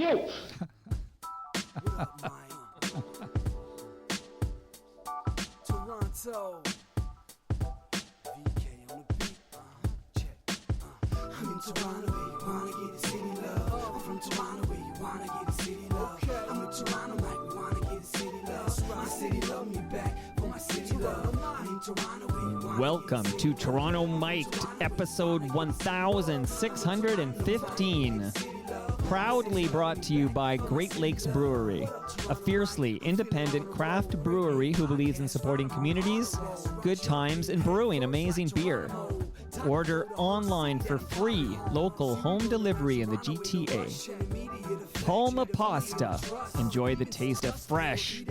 you. Toronto. VK on the beat. Check. I'm in Toronto where you wanna get a city love. I'm from Toronto where you wanna get a city love. I'm in Toronto like we wanna get a city love. My city love me back for my city love. I'm in Toronto where you wanna Welcome get a to city Toronto love. Mic'd, episode 1615. Proudly brought to you by Great Lakes Brewery, a fiercely independent craft brewery who believes in supporting communities, good times, and brewing amazing beer. Order online for free local home delivery in the GTA. Palma Pasta. Enjoy the taste of fresh,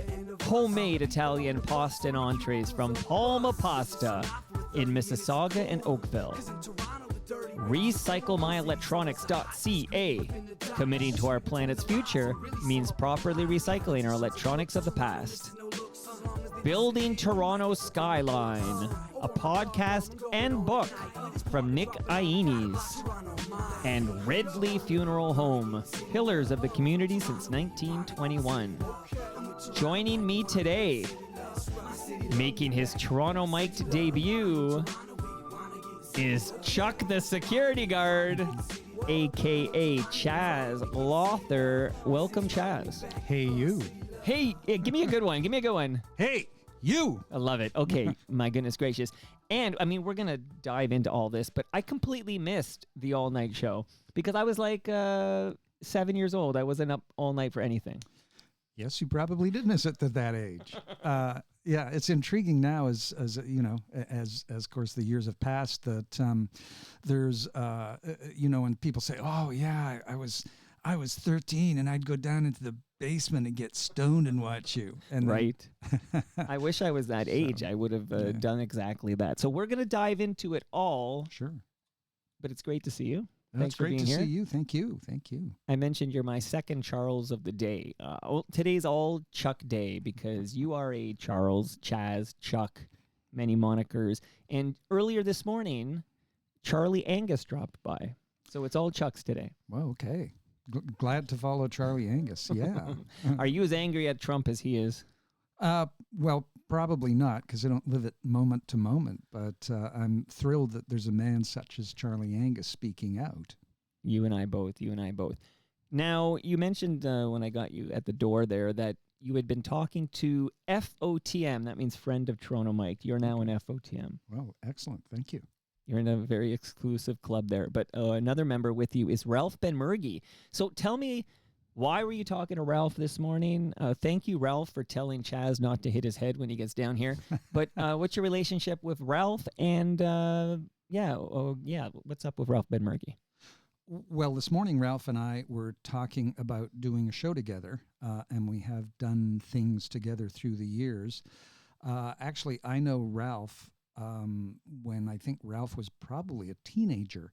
homemade Italian pasta and entrees from Palma Pasta in Mississauga and Oakville. RecycleMyElectronics.ca. Committing to our planet's future means properly recycling our electronics of the past. Building Toronto Skyline, a podcast and book from Nick Iones. And Redley Funeral Home, pillars of the community since 1921. Joining me today, making his Toronto Mic'd debut, is Chuck the security guard, a.k.a. Chaz Lawther. Welcome, Chaz. Hey, you. Hey, give me a good one. Give me a good one. Hey, you. I love it. Okay, my goodness gracious. And, I mean, we're going to dive into all this, but I completely missed the all-night show because I was like 7 years old. I wasn't up all night for anything. Yes, you probably did miss it at that age. Yeah, it's intriguing now as you know, as of course the years have passed that there's you know, when people say, "Oh yeah, I was 13 and I'd go down into the basement and get stoned and watch you." And right. I wish I was that age. So, I would have done exactly that. So we're going to dive into it all. Sure. But it's great to see you. That's Thanks for great being to here. see you. Thank you. Thank you. I mentioned you're my second Charles of the day. Today's all Chuck Day because you are a Charles, Chaz, Chuck, many monikers. And earlier this morning, Charlie Angus dropped by. So it's all Chucks today. Well, okay. Glad to follow Charlie Angus. Yeah. Are you as angry at Trump as he is? Well, probably not, because I don't live it moment to moment, but I'm thrilled that there's a man such as Charlie Angus speaking out. You and I both. Now, you mentioned when I got you at the door there that you had been talking to FOTM. That means Friend of Toronto Mike. You're now an FOTM. Well, excellent. Thank you. You're in a very exclusive club there. But another member with you is Ralph Benmergui. So tell me, why were you talking to Ralph this morning? Thank you, Ralph, for telling Chaz not to hit his head when he gets down here. But what's your relationship with Ralph? And what's up with Ralph Benmergui? Well, this morning, Ralph and I were talking about doing a show together, and we have done things together through the years. Actually, I know Ralph when I think Ralph was probably a teenager.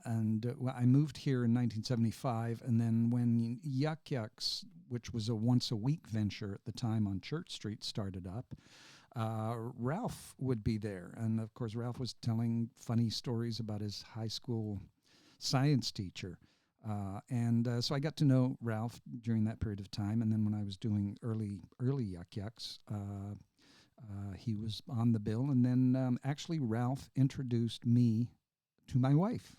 And I moved here in 1975. And then when Yuck Yucks, which was a once-a-week venture at the time on Church Street, started up, Ralph would be there. And, of course, Ralph was telling funny stories about his high school science teacher. So I got to know Ralph during that period of time. And then when I was doing early Yuck Yucks, he was on the bill, and then actually Ralph introduced me to my wife.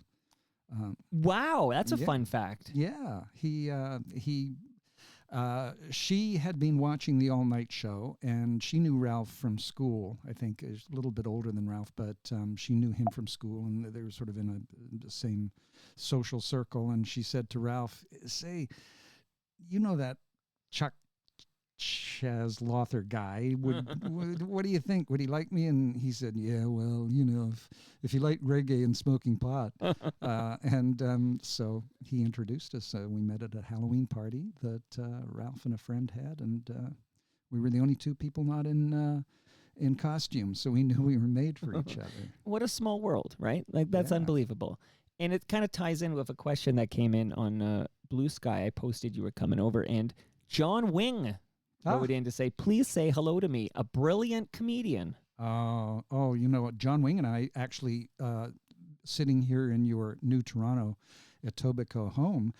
Wow, that's a fun fact. Yeah, she had been watching the all night show, and she knew Ralph from school. I think is a little bit older than Ralph, but she knew him from school, and they were sort of in the same social circle. And she said to Ralph, "Say, you know that Chuck Chaz Lawther guy, what do you think? Would he like me?" And he said, "Yeah, well, you know, if you like reggae and smoking pot." So he introduced us. We met at a Halloween party that Ralph and a friend had, and we were the only two people not in costume, so we knew we were made for each other. What a small world, right? Like, that's unbelievable. And it kind of ties in with a question that came in on Blue Sky. I posted you were coming over, and John Wing wrote in to say, "Please say hello to me, a brilliant comedian." Oh, you know what? John Wing and I actually, sitting here in your new Toronto Etobicoke home,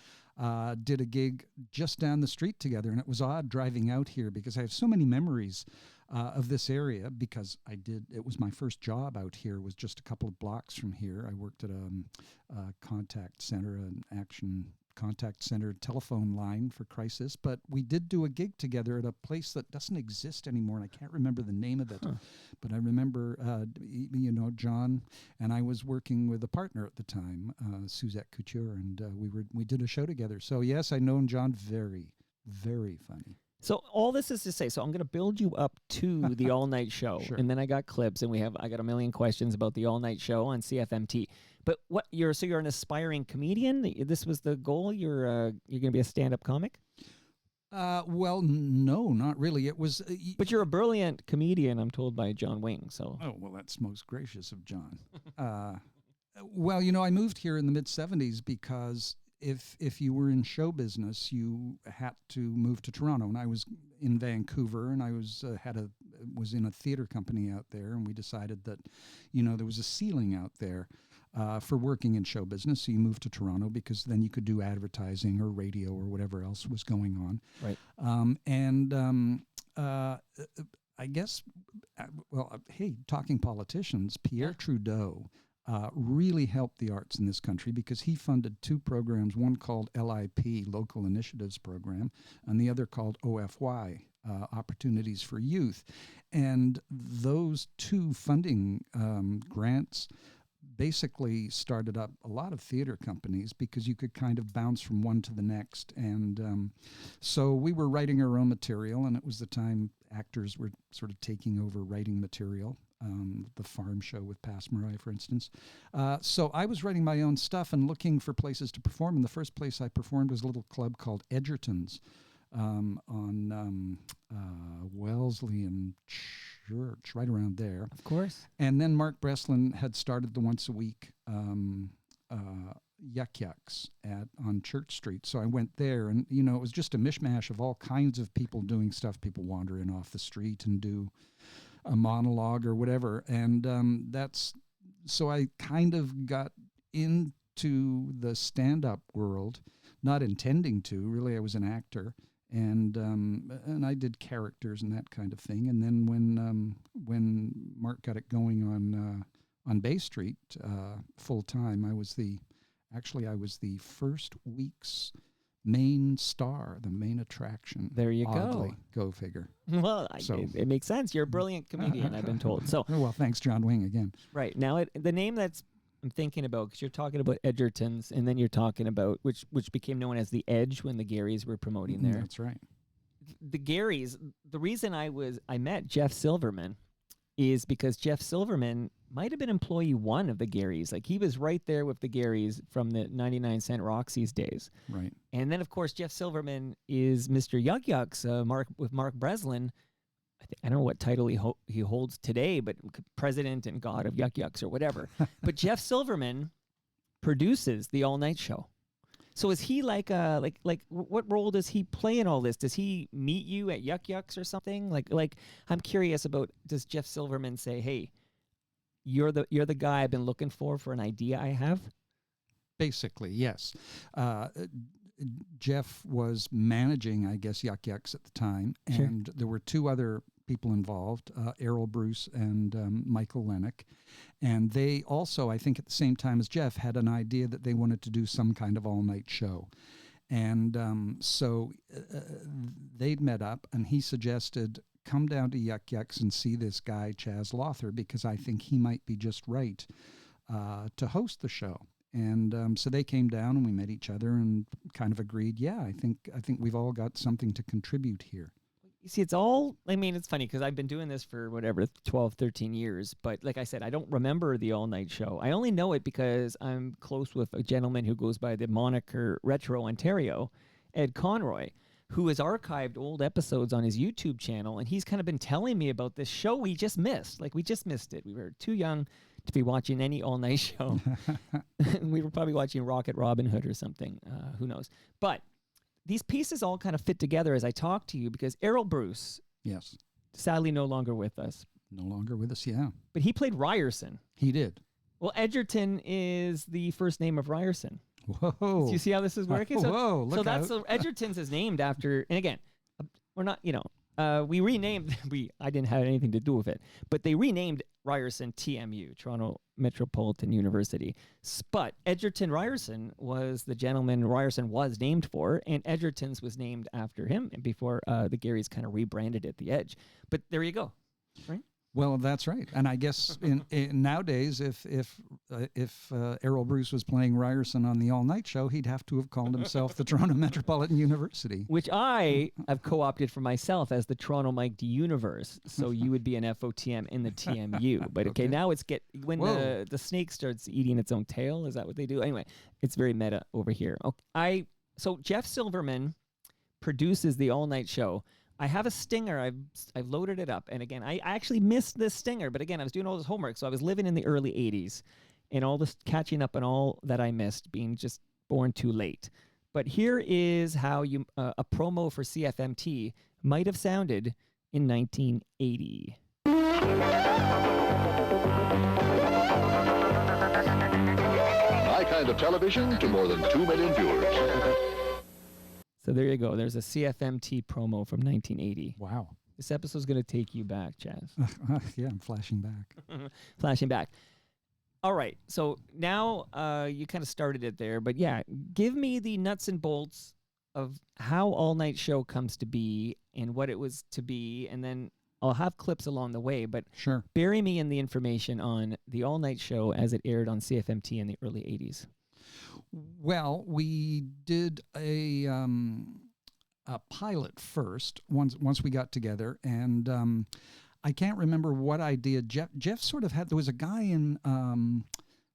did a gig just down the street together, and it was odd driving out here because I have so many memories of this area because it was my first job out here, was just a couple of blocks from here. I worked at a contact center, an action contact center telephone line for crisis, but we did do a gig together at a place that doesn't exist anymore, and I can't remember the name of it. But I remember, John and I was working with a partner at the time, Suzette Couture, and we did a show together. So yes, I know John. Very, very funny. So all this is to say, so I'm going to build you up to the all-night show, Sure. and then I got clips, and I got a million questions about the all-night show on CFMT. But you're an aspiring comedian? This was the goal? You're going to be a stand-up comic? Well, no, not really. It was. But you're a brilliant comedian, I'm told by John Wing. So. Oh, well, that's most gracious of John. Well, I moved here in the mid-'70s because if you were in show business, you had to move to Toronto. And I was in Vancouver, and I was in a theater company out there, and we decided that, there was a ceiling out there for working in show business. So you moved to Toronto because then you could do advertising or radio or whatever else was going on. Right. I guess, hey, talking politicians, Pierre Trudeau really helped the arts in this country because he funded two programs, one called LIP, Local Initiatives Program, and the other called OFY, Opportunities for Youth. And those two funding grants basically started up a lot of theater companies because you could kind of bounce from one to the next. And so we were writing our own material, and it was the time actors were sort of taking over writing material. The Farm Show with Pass Mariah, for instance. So I was writing my own stuff and looking for places to perform. And the first place I performed was a little club called Edgerton's on Wellesley and Church, right around there. Of course. And then Mark Breslin had started the once a week Yuck Yucks on Church Street. So I went there, and, it was just a mishmash of all kinds of people doing stuff. People wander in off the street and do a monologue or whatever. And so I kind of got into the stand-up world, not intending to. Really, I was an actor, and I did characters and that kind of thing. And then when Mark got it going on Bay Street full time, I was the first week's main star, the main attraction. There you oddly. Go figure. Well, it makes sense. You're a brilliant comedian, I've been told. So, well, thanks, John Wing, again. Right. Now, the name I'm thinking about, because you're talking about Edgerton's, and then you're talking about, which became known as The Edge when the Garys were promoting there. That's right. The Garys, the reason I met Jeff Silverman is because Jeff Silverman might have been employee one of the Garys. Like, he was right there with the Garys from the 99-cent Roxy's days. Right. And then, of course, Jeff Silverman is Mr. Yuck Yucks, with Mark Breslin. I don't know what title he holds today, but president and god of Yuck Yucks or whatever. But Jeff Silverman produces the all-night show. So is he like what role does he play in all this? Does he meet you at Yuck Yucks or something? Like I'm curious about, does Jeff Silverman say, "Hey, you're the guy I've been looking for an idea I have"? Basically, yes. Jeff was managing, I guess, Yuck Yucks at the time, and there were two other people involved, Errol Bruce and Michael Lennox. And they also, I think at the same time as Jeff, had an idea that they wanted to do some kind of all-night show. And so they'd met up, and he suggested, come down to Yuck Yucks and see this guy, Chaz Lawther, because I think he might be just right to host the show. And so they came down, and we met each other and kind of agreed, yeah, I think we've all got something to contribute here. You see, it's funny because I've been doing this for 12, 13 years. But like I said, I don't remember the all-night show. I only know it because I'm close with a gentleman who goes by the moniker Retro Ontario, Ed Conroy, who has archived old episodes on his YouTube channel. And he's kind of been telling me about this show we just missed. Like, we just missed it. We were too young to be watching any all-night show. We were probably watching Rocket Robin Hood or something. Who knows? But these pieces all kind of fit together as I talk to you because Errol Bruce, yes, sadly no longer with us. No longer with us, yeah. But he played Ryerson. He did. Well, Edgerton is the first name of Ryerson. Whoa. Do you see how this is working? So, Whoa, look out. So Edgerton's is named after, and again, we're not, we renamed, I didn't have anything to do with it, but they renamed Ryerson TMU, Toronto Metropolitan University. But Edgerton Ryerson was the gentleman Ryerson was named for, and Edgerton's was named after him before the Garys kind of rebranded it the Edge. But there you go, right? Well, that's right, and I guess in nowadays, if Errol Bruce was playing Ryerson on the All Night Show, he'd have to have called himself the Toronto Metropolitan University, which I have co-opted for myself as the Toronto Mike D Universe. So you would be an FOTM in the TMU. But okay, now it's when the snake starts eating its own tail. Is that what they do? Anyway, it's very meta over here. Okay, so Jeff Silverman produces the All Night Show. I have a stinger. I've loaded it up. And again, I actually missed this stinger. But again, I was doing all this homework. So I was living in the early 80s and all this catching up and all that I missed, being just born too late. But here is how a promo for CFMT might have sounded in 1980. My kind of television to more than 2 million viewers. So there you go. There's a CFMT promo from 1980. Wow. This episode's going to take you back, Chaz. Yeah, I'm flashing back. Flashing back. All right. So now you kind of started it there. But yeah, give me the nuts and bolts of how All Night Show comes to be and what it was to be. And then I'll have clips along the way. But sure, bury me in the information on the All Night Show as it aired on CFMT in the early 80s. Well, we did a pilot first once we got together, and I can't remember what I did. Jeff sort of had. There was a guy in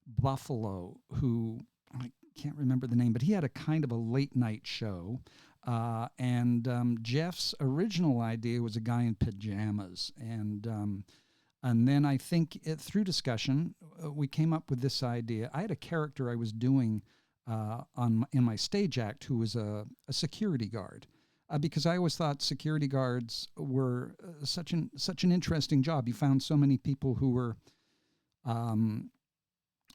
Buffalo who I can't remember the name, but he had a kind of a late night show, and Jeff's original idea was a guy in pajamas, and then I think through discussion we came up with this idea. I had a character I was doing in my stage act who was a security guard, because I always thought security guards were such an interesting job. You found so many people who were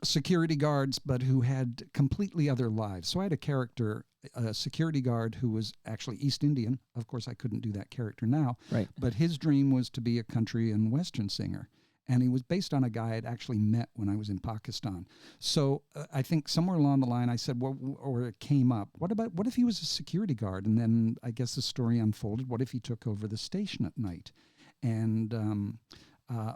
security guards, but who had completely other lives. So I had a character, a security guard who was actually East Indian. Of course, I couldn't do that character now, right? But his dream was to be a country and western singer. And he was based on a guy I'd actually met when I was in Pakistan. So I think somewhere along the line I said, or it came up, what if he was a security guard? And then I guess the story unfolded. What if he took over the station at night? And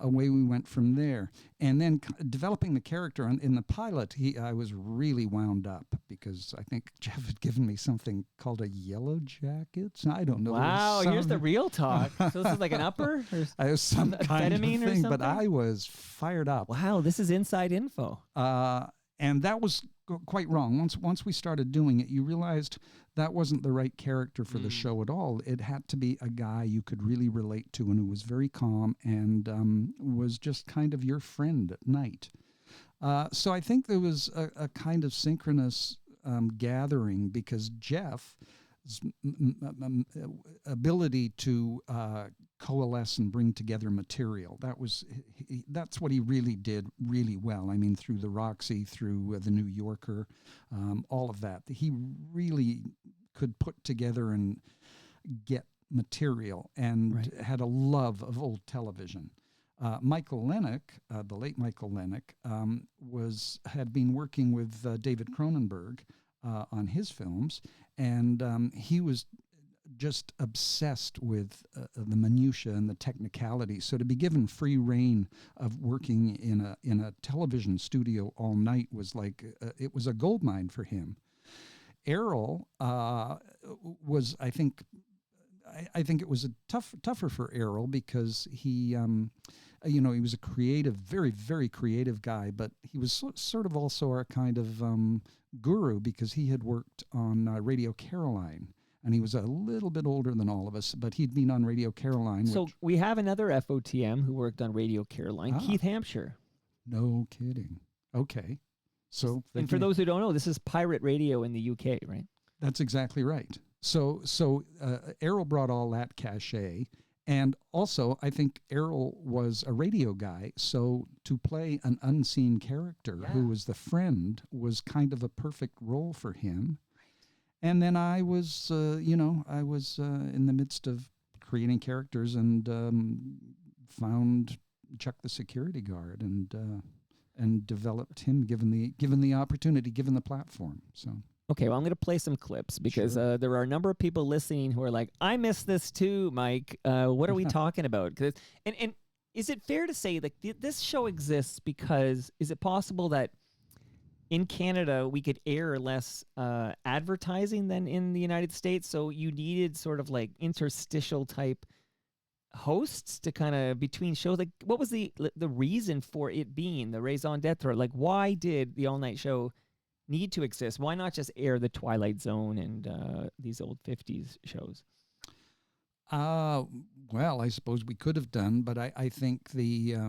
away we went from there. And then developing the character in the pilot, I was really wound up because I think Jeff had given me something called a yellow jacket. I don't know. Wow, here's the real talk. So this is like an upper? I was some kind of thing, or something? but I was fired up. Wow, this is inside info. And that was quite wrong. Once we started doing it, you realized that wasn't the right character for the show at all. It had to be a guy you could really relate to and who was very calm and was just kind of your friend at night. So I think there was a kind of synchronous gathering because Jeff's ability to coalesce and bring together material, that's what he really did really well. I mean, through the Roxy, through the New Yorker, all of that. He really could put together and get material and had a love of old television. Michael Lennox, the late Michael Lennox, had been working with David Cronenberg on his films, and he was just obsessed with the minutiae and the technicality. So to be given free reign of working in a television studio all night was like it was a goldmine for him. Errol was, I think it was tougher for Errol because he was a creative, very, very creative guy, but he was sort of also our kind of guru because he had worked on Radio Caroline. And he was a little bit older than all of us, but he'd been on Radio Caroline. So we have another FOTM who worked on Radio Caroline, Keith Hampshire. No kidding. Okay. So, and for those who don't know, this is pirate radio in the UK, right? That's exactly right. So Errol brought all that cachet, And also, I think Errol was a radio guy, so to play an unseen character who was the friend was kind of a perfect role for him. And then I was, in the midst of creating characters and found Chuck the security guard and developed him, given the opportunity, given the platform. So. Okay, well, I'm going to play some clips because there are a number of people listening who are like, I missed this too, Mike. What are we talking about? And is it fair to say that this show exists because, is it possible that in Canada we could air less advertising than in the United States? So you needed sort of like interstitial type hosts to kind of between shows. Like, what was the reason for it being the raison d'etre? Like, why did the all night show need to exist? Why not just air the Twilight Zone and these old 50s shows? Well, I suppose we could have done, but I think there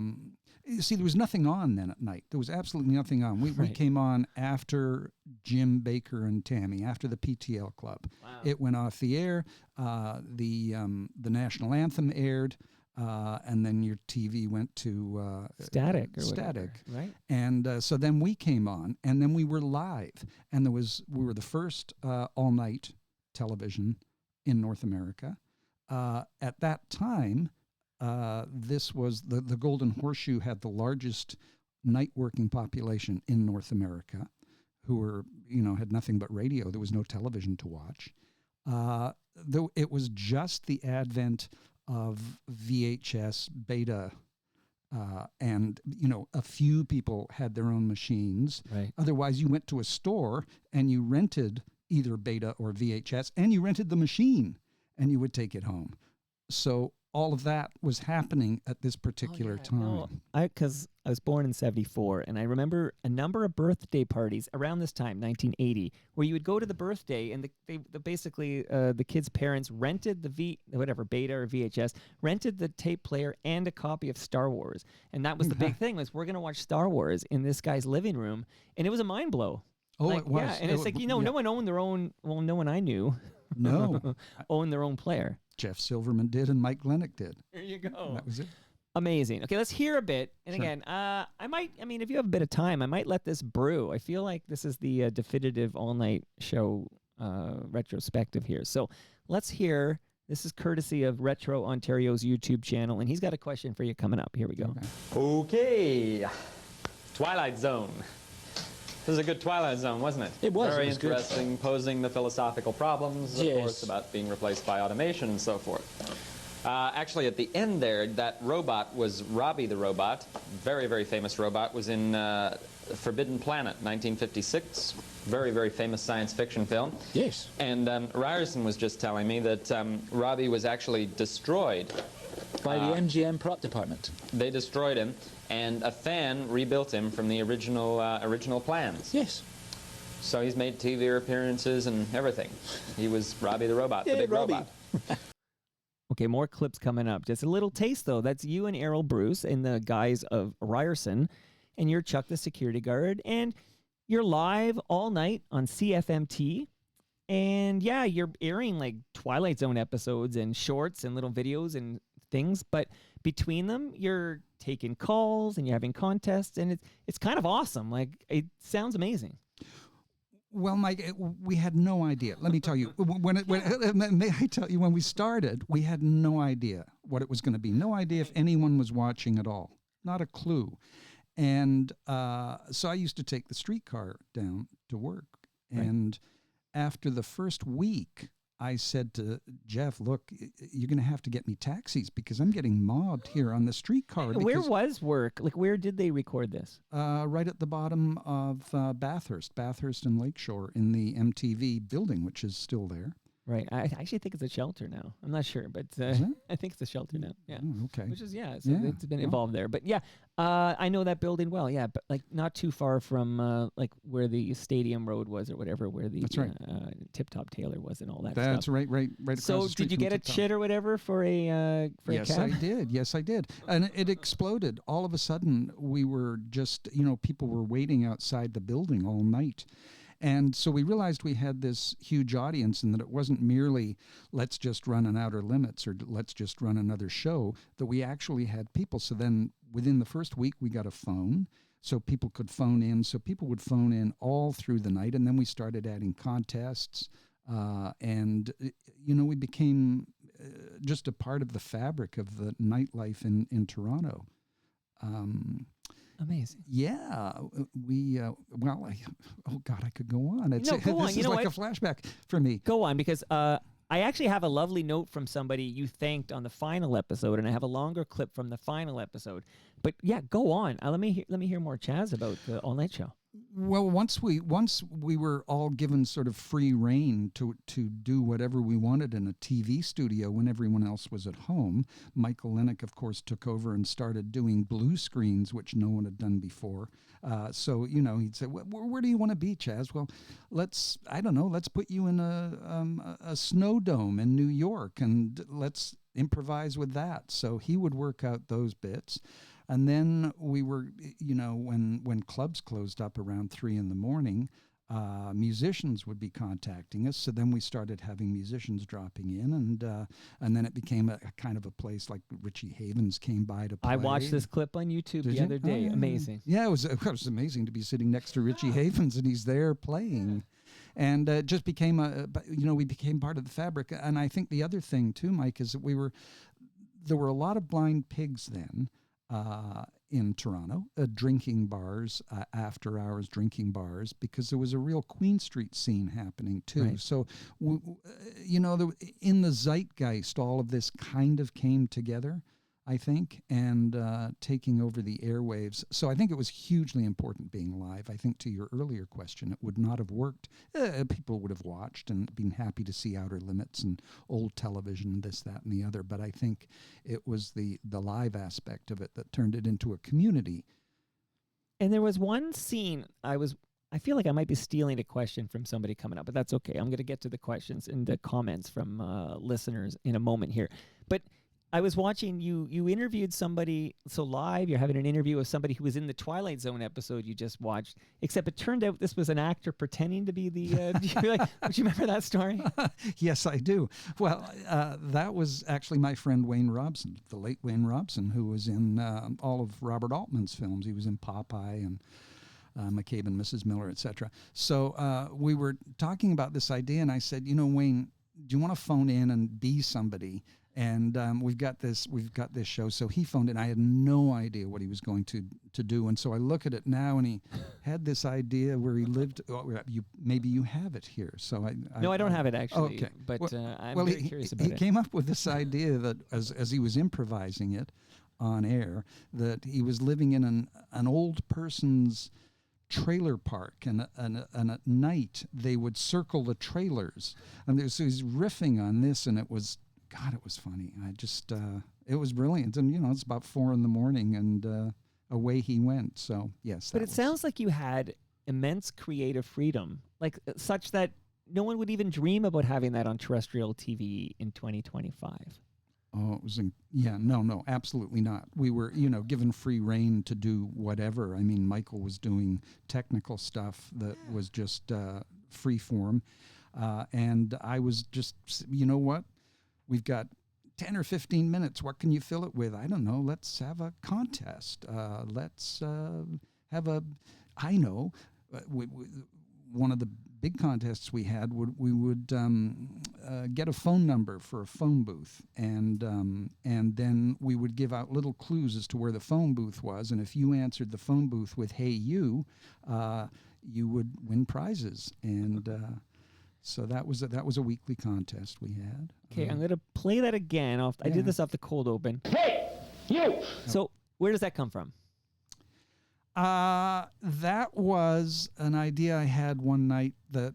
was nothing on then at night. There was absolutely nothing on. We came on after Jim Baker and Tammy, after the PTL Club. Wow. It went off the air. The national anthem aired. And then your TV went to static, whatever, right? And so then we came on, and then we were live, and we were the first all night television in North America. At that time, this was the Golden Horseshoe had the largest night working population in North America, who were had nothing but radio. There was no television to watch. Though it was just the advent of VHS, beta, and a few people had their own machines. Right. Otherwise, you went to a store and you rented either beta or VHS, and you rented the machine, and you would take it home. So all of that was happening at this particular time. No, because I was born in 74, and I remember a number of birthday parties around this time, 1980, where you would go to the birthday, and basically the kids' parents rented the beta or VHS, rented the tape player and a copy of Star Wars. And that was the big thing, was we're going to watch Star Wars in this guy's living room, and it was a mind blow. Oh, it was. Yeah, and it's like, no one owned their own, well, no one I knew owned their own player. Jeff Silverman did, and Mike Lennox did. There you go. And that was it. Amazing. Okay, let's hear a bit. And Sure. again, if you have a bit of time, I might let this brew. I feel like this is the definitive all-night show retrospective here. So let's hear. This is courtesy of Retro Ontario's YouTube channel, and he's got a question for you coming up. Here we go. Okay. Twilight Zone. This is a good Twilight Zone, wasn't it? It was. Very It was interesting, good. posing the philosophical problems, of Yes. course, about being replaced by automation and so forth. Actually, at the end there, that robot was Robbie the Robot. Very, very famous robot. Was in Forbidden Planet, 1956. Very, very famous science fiction film. Yes. And Ryerson was just telling me that Robbie was actually destroyed. By the MGM prop department. They destroyed him, and a fan rebuilt him from the original plans. Yes. So he's made TV appearances and everything. He was Robbie the Robot, the Yay, big Robbie. robot. Okay, more clips coming up. Just a little taste, though. That's you and Errol Bruce in the guise of Ryerson, and you're Chuck the security guard, and you're live all night on CFMT. And yeah, you're airing like Twilight Zone episodes and shorts and little videos and things, but between them, you're taking calls and you're having contests, and it's kind of awesome. Like, it sounds amazing. Well, Mike, we had no idea. Let me tell you, may I tell you, when we started, we had no idea what it was going to be. No idea if anyone was watching at all. Not a clue. And so I used to take the streetcar down to work. Right. And after the first week, I said to Jeff, look, you're going to have to get me taxis because I'm getting mobbed here on the streetcar. Where was work? Like, where did they record this? Right at the bottom of Bathurst and Lakeshore in the MTV building, which is still there. Right. I actually think it's a shelter now. I'm not sure, but I think it's a shelter now. Yeah. Oh, okay. Which is, it's been evolved there. But yeah, I know that building well. Yeah, but like not too far from like where the Stadium Road was or whatever, where the Tip Top Taylor was and all that stuff. That's right across so the street. Did you get a chit or whatever for a Yes, a cab? Yes, I did. And it exploded. All of a sudden, we were just, people were waiting outside the building all night. And so we realized we had this huge audience and that it wasn't merely let's just run an Outer Limits or let's just run another show, that we actually had people. So then within the first week, we got a phone. So people could phone in. So people would phone in all through the night. And then we started adding contests. We became just a part of the fabric of the nightlife in Toronto. Amazing. Yeah, I could go on. No, go on. This You is know like what? a flashback for me. Go on, because I actually have a lovely note from somebody you thanked on the final episode, and I have a longer clip from the final episode. But yeah, go on. Let me hear more Chaz about the all night show. Well, once we were all given sort of free reign to do whatever we wanted in a TV studio when everyone else was at home. Michael Lennox, of course, took over and started doing blue screens, which no one had done before. So he'd say, "Where do you want to be, Chaz?" Well, let's put you in a snow dome in New York, and let's improvise with that. So he would work out those bits. And then we were, when clubs closed up around 3 a.m, musicians would be contacting us. So then we started having musicians dropping in, and then it became a kind of a place like Richie Havens came by to play. I watched this clip on YouTube the other day. Yeah. Amazing. Yeah, it was amazing to be sitting next to Richie Havens, and he's there playing. And it just became we became part of the fabric. And I think the other thing too, Mike, is that there were a lot of blind pigs then. In Toronto, drinking bars, after hours drinking bars, because there was a real Queen Street scene happening too. Right. So, in the zeitgeist, all of this kind of came together, I think, and taking over the airwaves. So I think it was hugely important being live. I think to your earlier question, it would not have worked. People would have watched and been happy to see Outer Limits and old television, this, that, and the other. But I think it was the live aspect of it that turned it into a community. And there was one scene I feel like I might be stealing a question from somebody coming up, but that's okay. I'm going to get to the questions and the comments from listeners in a moment here. But I was watching you interviewed somebody, so live, you're having an interview with somebody who was in the Twilight Zone episode you just watched, except it turned out this was an actor pretending to be the, would you remember that story? Yes, I do. Well, that was actually my friend Wayne Robson, the late Wayne Robson, who was in all of Robert Altman's films. He was in Popeye and McCabe and Mrs. Miller, etc. So we were talking about this idea, and I said, Wayne, do you want to phone in and be somebody? And we've got this show. So he phoned in. I had no idea what he was going to do. And so I look at it now, and he had this idea where he lived. Maybe you have it here. So I don't have it actually. Okay. But I'm very curious about it. He came up with this idea that as he was improvising it on air, that he was living in an old person's trailer park, and at night they would circle the trailers, and so he's riffing on this, and it was funny. It was brilliant. And, it's about 4 a.m, and away he went. So, yes. But it sounds like you had immense creative freedom, like such that no one would even dream about having that on terrestrial TV in 2025. Oh, it was, no, absolutely not. We were, given free reign to do whatever. I mean, Michael was doing technical stuff that was just free form. And I was just, what? We've got 10 or 15 minutes. What can you fill it with? I don't know. Let's have a contest. Let's have one of the big contests we had, we would get a phone number for a phone booth, and then we would give out little clues as to where the phone booth was, and if you answered the phone booth with "Hey you," you would win prizes, and so that was a weekly contest we had. Okay, I'm going to play that again. I did this off the cold open. Hey, you! So where does that come from? That was an idea I had one night that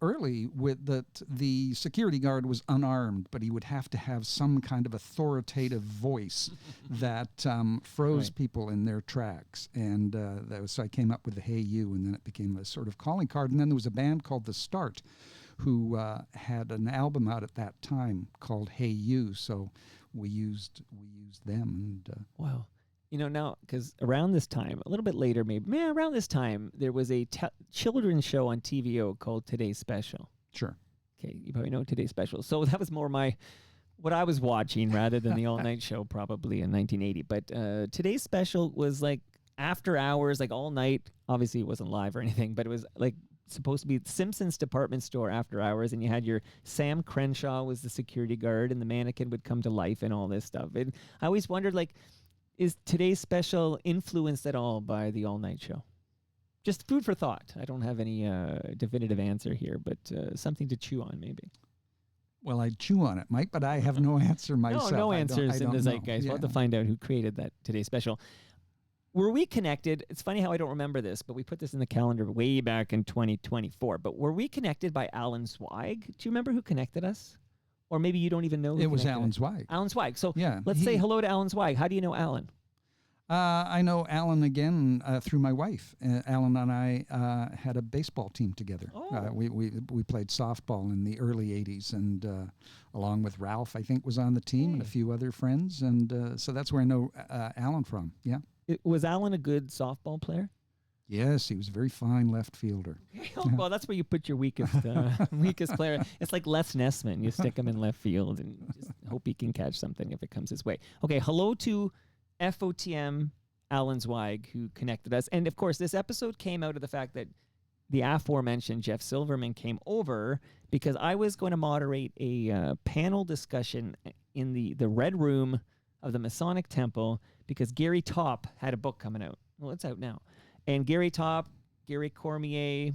early with that the security guard was unarmed, but he would have to have some kind of authoritative voice that froze people in their tracks. And so I came up with the "Hey You," and then it became a sort of calling card. And then there was a band called The Start who had an album out at that time called "Hey You," so we used them. And wow. now, because around this time, a little bit later, maybe around this time, there was a children's show on TVO called Today's Special. Sure. Okay, you probably know Today's Special. So that was more what I was watching rather than the all-night show probably in 1980. But Today's Special was like after hours, like all night. Obviously, it wasn't live or anything, but it was like supposed to be Simpsons department store after hours, and you had your Sam Crenshaw was the security guard, and the mannequin would come to life and all this stuff. And I always wondered, like, is Today's Special influenced at all by the all-night show? Just food for thought. I don't have any definitive answer here, but something to chew on maybe. Well, I chew on it, Mike, but I have no answer myself. No answers in the zeitgeist. Yeah. We'll have to find out who created that Today's Special. Were we connected? It's funny how I don't remember this, but we put this in the calendar way back in 2024. But were we connected by Alan Zweig? Do you remember who connected us? Or maybe you don't even know who It was connected Alan us. Zweig. Alan Zweig. So Yeah, let's say hello to Alan Zweig. How do you know Alan? I know Alan again through my wife. Alan and I had a baseball team together. Oh. We played softball in the early 80s, and along with Ralph, I think, was on the team, and a few other friends. And so that's where I know Alan from, yeah. Was Alan a good softball player? Yes, he was a very fine left fielder. Well, that's where you put your weakest player. It's like Les Nessman. You stick him in left field and just hope he can catch something if it comes his way. Okay, hello to FOTM Alan Zweig, who connected us. And, of course, this episode came out of the fact that the aforementioned Jeff Silverman came over because I was going to moderate a panel discussion in the Red Room of the Masonic Temple because Gary Topp had a book coming out. Well, it's out now. And Gary Topp, Gary Cormier,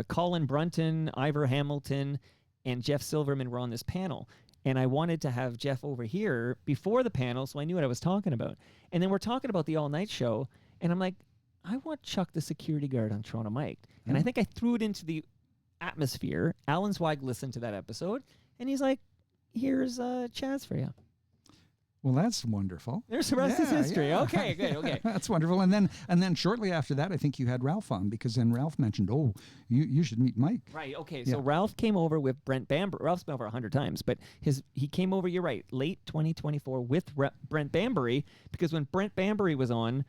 Colin Brunton, Ivor Hamilton, and Jeff Silverman were on this panel. And I wanted to have Jeff over here before the panel so I knew what I was talking about. And then we're talking about the all-night show, and I'm like, I want Chuck the security guard on Toronto Mike. And I think I threw it into the atmosphere. Alan Zweig listened to that episode, and he's like, here's Chaz for you. Well, that's wonderful. There's the rest of history. Yeah. Okay, good. Okay. That's wonderful. And then shortly after that, I think you had Ralph on because then Ralph mentioned, you should meet Mike. Right. Okay. So Ralph came over with Brent Bambury. Ralph's been over 100 times, but he came over, you're right, late 2024 with Brent Bambury because when Brent Bambury was on,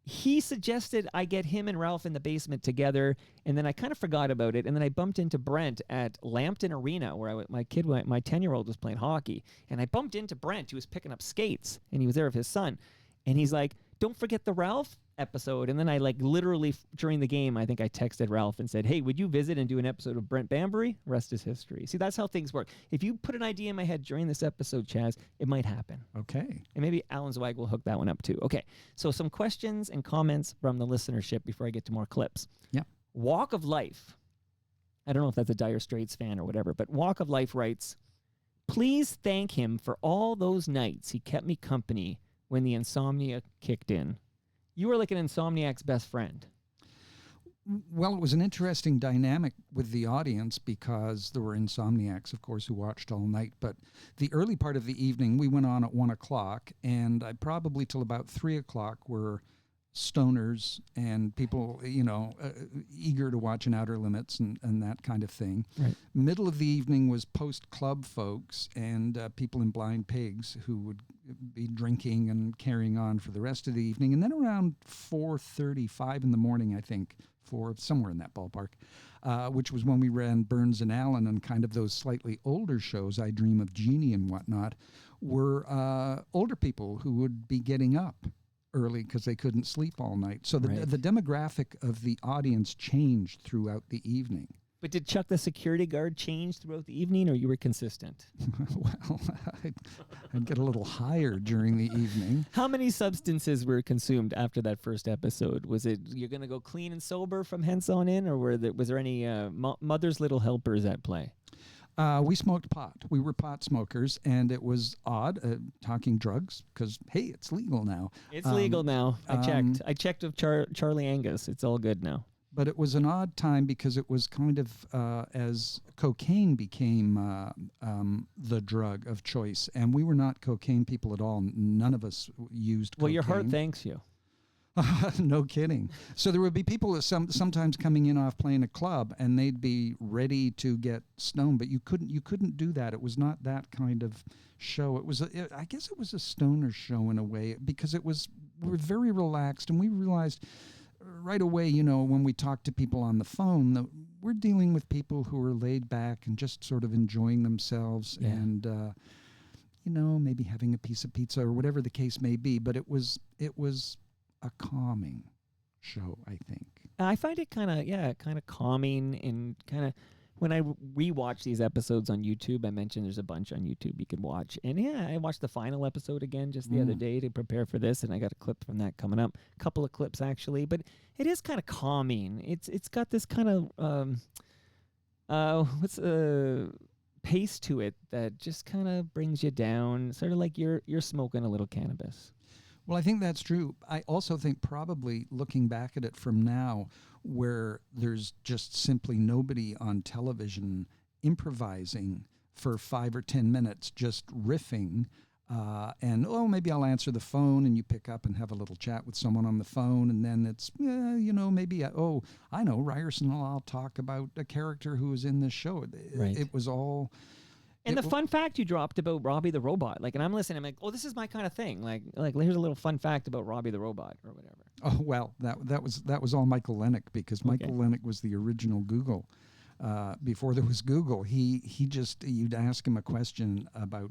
he suggested I get him and Ralph in the basement together, and then I kind of forgot about it, and then I bumped into Brent at Lambton Arena where my 10-year-old was playing hockey, and I bumped into Brent who was picking up skates, and he was there with his son, and he's like, don't forget the Ralph episode. And then I literally during the game, I think I texted Ralph and said, hey, would you visit and do an episode of Brent Bambury? Rest is history. See, that's how things work. If you put an idea in my head during this episode, Chaz, it might happen. Okay. And maybe Alan Zweig will hook that one up too. Okay. So some questions and comments from the listenership before I get to more clips. Yeah. Walk of Life. I don't know if that's a Dire Straits fan or whatever, but Walk of Life writes, please thank him for all those nights he kept me company when the insomnia kicked in. You were like an insomniac's best friend. Well, it was an interesting dynamic with the audience because there were insomniacs, of course, who watched all night. But the early part of the evening, we went on at 1 o'clock, and I probably till about 3 o'clock were stoners and people, eager to watch an Outer Limits and that kind of thing. Right. Middle of the evening was post-club folks and people in Blind Pigs who would be drinking and carrying on for the rest of the evening. And then around 4:35 in the morning, I think, somewhere in that ballpark, which was when we ran Burns and Allen and kind of those slightly older shows, I Dream of Jeannie and whatnot, were older people who would be getting up early because they couldn't sleep all night. So the demographic of the audience changed throughout the evening. But did Chuck the security guard change throughout the evening, or you were consistent? Well, I'd get a little higher during the evening. How many substances were consumed after that first episode? Was it you're going to go clean and sober from hence on in, or was there any mother's little helpers at play? We smoked pot. We were pot smokers, and it was odd talking drugs because, hey, it's legal now. It's legal now. I checked. I checked with Charlie Angus. It's all good now. But it was an odd time because it was kind of as cocaine became the drug of choice, and we were not cocaine people at all. None of us used cocaine. Well, your heart thanks you. No kidding. So there would be people that sometimes coming in off playing a club, and they'd be ready to get stoned, but you couldn't do that. It was not that kind of show. It was I guess it was a stoner show in a way because it was we're very relaxed, and we realized right away, when we talk to people on the phone, that we're dealing with people who are laid back and just sort of enjoying themselves and, maybe having a piece of pizza or whatever the case may be. But it was a calming show, I think. I find it kind of calming, and kind of when I rewatch these episodes on YouTube. I mentioned there's a bunch on YouTube you can watch, and I watched the final episode again just the other day to prepare for this, and I got a clip from that coming up, a couple of clips actually. But it is kind of calming. It's got this kind of pace to it that just kind of brings you down, sort of like you're smoking a little cannabis. Well, I think that's true. I also think probably looking back at it from now, where there's just simply nobody on television improvising for 5 or 10 minutes, just riffing, and maybe I'll answer the phone, and you pick up and have a little chat with someone on the phone, and then it's maybe I know Ryerson. I'll talk about a character who was in this show. Right. It was all. And the fun fact you dropped about Robbie the Robot, and I'm listening, I'm like, oh, this is my kind of thing. Like here's a little fun fact about Robbie the Robot or whatever. Oh well, that was all Michael Lennick, because Michael Lennick was the original Google. Before there was Google, you'd ask him a question about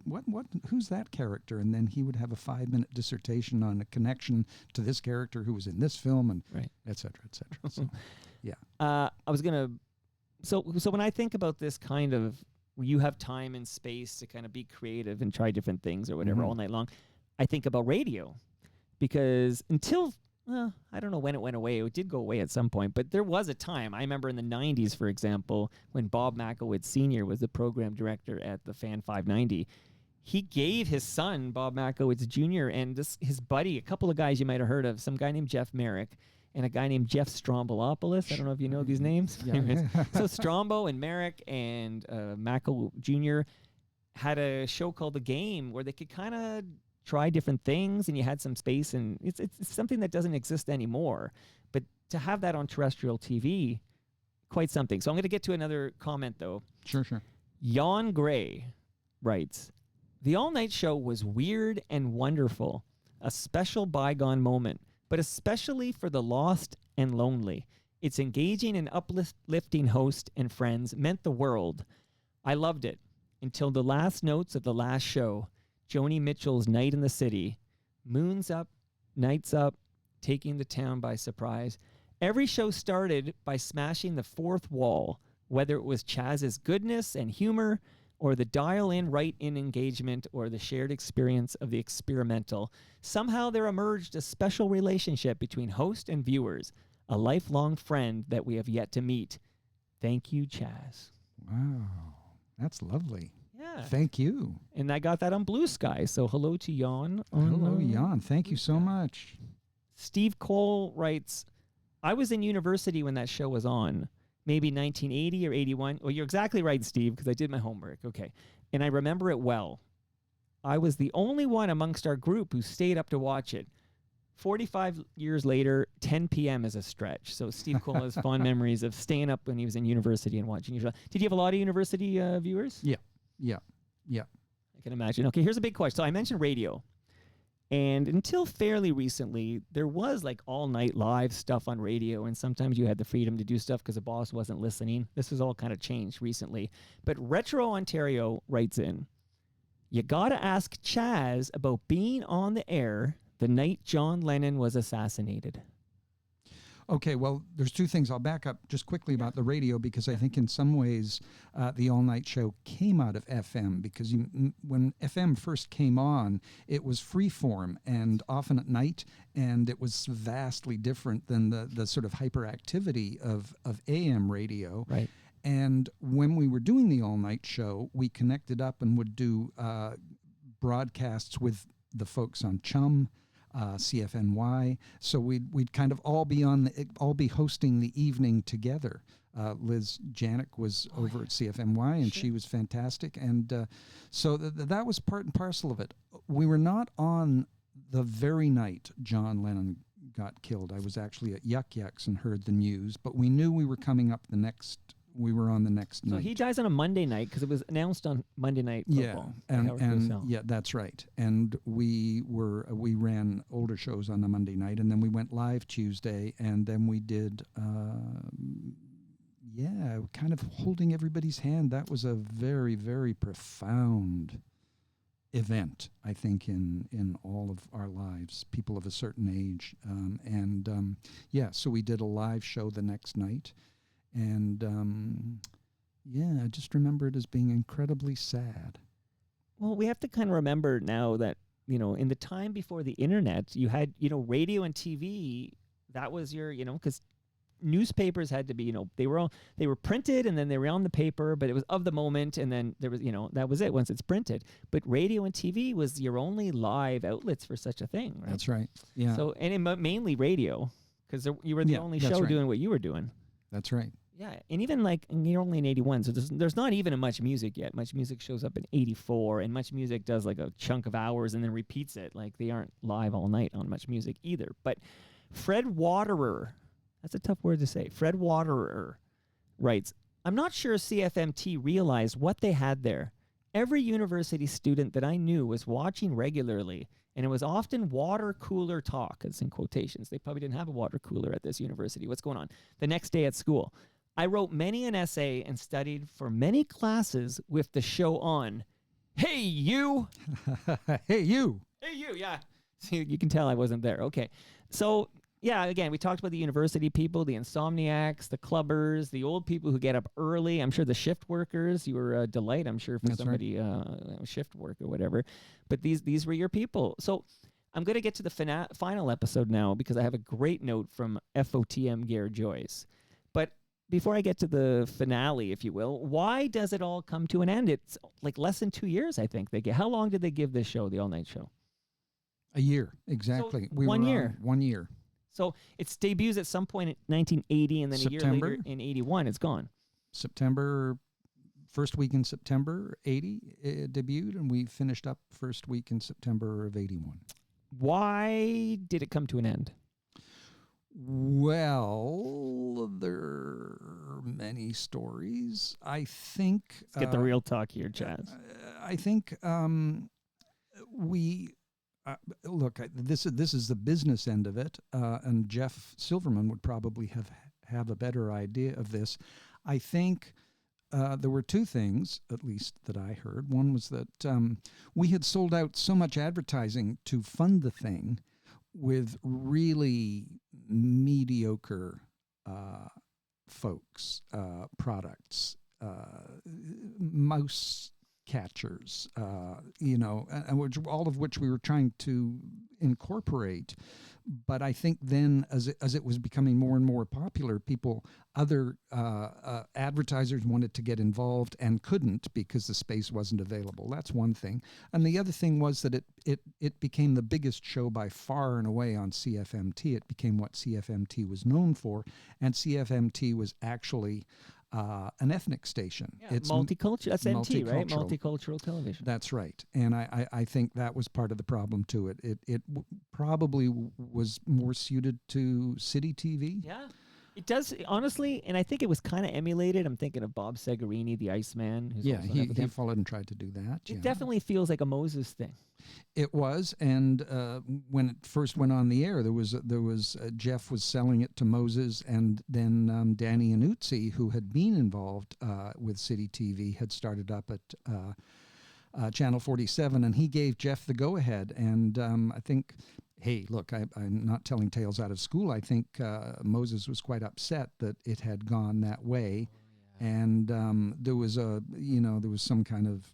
who's that character, and then he would have a 5-minute dissertation on a connection to this character who was in this film, and et cetera, et cetera. So, yeah. I was gonna. So when I think about this kind of, you have time and space to kind of be creative and try different things or whatever all night long, I think about radio, because until I don't know when it went away. It did go away at some point, but there was a time. I remember in the 90s, for example, when Bob Makowitz Sr. was the program director at the Fan 590. He gave his son, Bob Makowitz Jr., and his buddy, a couple of guys you might have heard of, some guy named Jeff Merrick and a guy named Jeff Strombolopoulos. I don't know if you know these names. Yeah. So Strombo and Merrick and Mackle Jr. had a show called The Game where they could kind of try different things, and you had some space, and it's something that doesn't exist anymore. But to have that on terrestrial TV, quite something. So I'm going to get to another comment, though. Sure. Jan Gray writes, "The all-night show was weird and wonderful, a special bygone moment, but especially for the lost and lonely. Its engaging and uplifting host and friends meant the world. I loved it until the last notes of the last show, Joni Mitchell's Night in the City. Moon's up, night's up, taking the town by surprise. Every show started by smashing the fourth wall, whether it was Chaz's goodness and humor, or the dial-in, right-in engagement, or the shared experience of the experimental. Somehow there emerged a special relationship between host and viewers, a lifelong friend that we have yet to meet. Thank you, Chaz." Wow, that's lovely. Yeah. Thank you. And I got that on Blue Sky, so hello to Jan. Hello, Jan. Thank you so much. Steve Cole writes, "I was in university when that show was on. Maybe 1980 or 81. Well, you're exactly right, Steve, because I did my homework. Okay. And I remember it well. I was the only one amongst our group who stayed up to watch it. 45 years later, 10 p.m. is a stretch." So Steve Cole has fond memories of staying up when he was in university and watching your show. Did you have a lot of university viewers? Yeah. I can imagine. Okay, here's a big question. So I mentioned radio. And until fairly recently, there was like all-night live stuff on radio, and sometimes you had the freedom to do stuff because the boss wasn't listening. This has all kind of changed recently. But Retro Ontario writes in, "You got to ask Chaz about being on the air the night John Lennon was assassinated." Okay, well, there's two things. I'll back up just quickly about the radio, because I think in some ways the all-night show came out of FM, because when FM first came on, it was freeform and often at night, and it was vastly different than the sort of hyperactivity of AM radio. Right. And when we were doing the all-night show, we connected up and would do broadcasts with the folks on Chum, CFNY. So we'd kind of all be hosting the evening together. Liz Janik was over at CFNY, and she was fantastic. And so that was part and parcel of it. We were not on the very night John Lennon got killed. I was actually at Yuck Yucks and heard the news, but we knew we were coming up the next we were on the next So night. he dies on a Monday night because it was announced on Monday Night Football. by Howard Cosell. Yeah, that's right. And we ran older shows on the Monday night, and then we went live Tuesday, and then we did kind of holding everybody's hand. That was a very, very profound event, I think, in all of our lives, people of a certain age. So we did a live show the next night. And, I just remember it as being incredibly sad. Well, we have to kind of remember now that, in the time before the internet, you had, radio and TV. That was your, because newspapers had to be, they were printed and then they were on the paper, but it was of the moment. And then there was, that was it once it's printed. But radio and TV was your only live outlets for such a thing, right? That's right. Yeah. So, mainly radio, because you were the only show doing what you were doing. That's right. Yeah, and even and you're only in 81, so there's not even much music yet. Much music shows up in 84, and Much Music does like a chunk of hours and then repeats it. Like they aren't live all night on Much Music either. But Fred Waterer, that's a tough word to say. Fred Waterer writes, I'm not sure CFMT realized what they had there. Every university student that I knew was watching regularly, and it was often water cooler talk. It's in quotations. They probably didn't have a water cooler at this university. What's going on? The next day at school. I wrote many an essay and studied for many classes with the show on. Hey, you! Hey, you! Hey, you, yeah. So you can tell I wasn't there. Okay. So, yeah, again, we talked about the university people, the insomniacs, the clubbers, the old people who get up early. I'm sure the shift workers, you were a delight, I'm sure, for That's somebody, shift work or whatever. But these were your people. So I'm going to get to the final episode now because I have a great note from FOTM Gare Joyce. But before I get to the finale, if you will, why does it all come to an end? It's like less than 2 years, I think. How long did they give this show, the all-night show? A year, exactly. So 1 year. 1 year. So it debuts at some point in 1980, and then September. a year later in 81, it's gone. First week in September 80, it debuted, and we finished up first week in September of 81. Why did it come to an end? Well, there are many stories. I think... Let's get the real talk here, Chaz. I think we... look, this is the business end of it, and Jeff Silverman would probably have a better idea of this. I think there were two things, at least, that I heard. One was that we had sold out so much advertising to fund the thing with really mediocre folks, products, mouse catchers, and all of which we were trying to incorporate. But I think then, as it was becoming more and more popular, other advertisers wanted to get involved and couldn't because the space wasn't available. That's one thing. And the other thing was that it became the biggest show by far and away on CFMT. It became what CFMT was known for, and CFMT was actually an ethnic station. Yeah, it's multicultural. That's MT, right? Multicultural. Multicultural television. That's right. And I think that was part of the problem to it. It probably was more suited to city TV. Yeah. It does, honestly, and I think it was kind of emulated. I'm thinking of Bob Segarini, the Iceman. Who's Yeah, also he followed and tried to do that. It definitely feels like a Moses thing. It was, and when it first went on the air, there was Jeff was selling it to Moses, and then Danny Anuzzi, who had been involved with City TV, had started up at Channel 47, and he gave Jeff the go-ahead. And I think, hey, look, I'm not telling tales out of school. I think Moses was quite upset that it had gone that way, and there was some kind of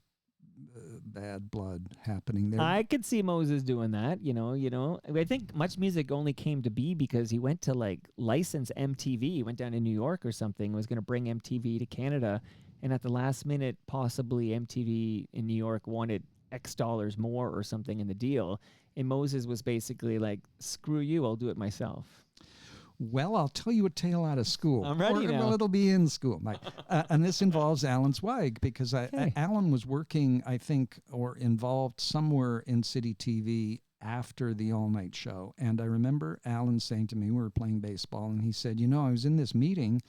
bad blood happening there. I could see Moses doing that, I think Much Music only came to be because he went to license MTV. He went down to New York or something, was going to bring MTV to Canada, and at the last minute, possibly MTV in New York wanted X dollars more or something in the deal, and Moses was basically like, screw you, I'll do it myself. Well, I'll tell you a tale out of school. I'm ready now. Well, it'll be in school. And this involves Alan Zweig, because Alan was working, I think, or involved somewhere in City TV after the all-night show. And I remember Alan saying to me, we were playing baseball, and he said, I was in this meeting,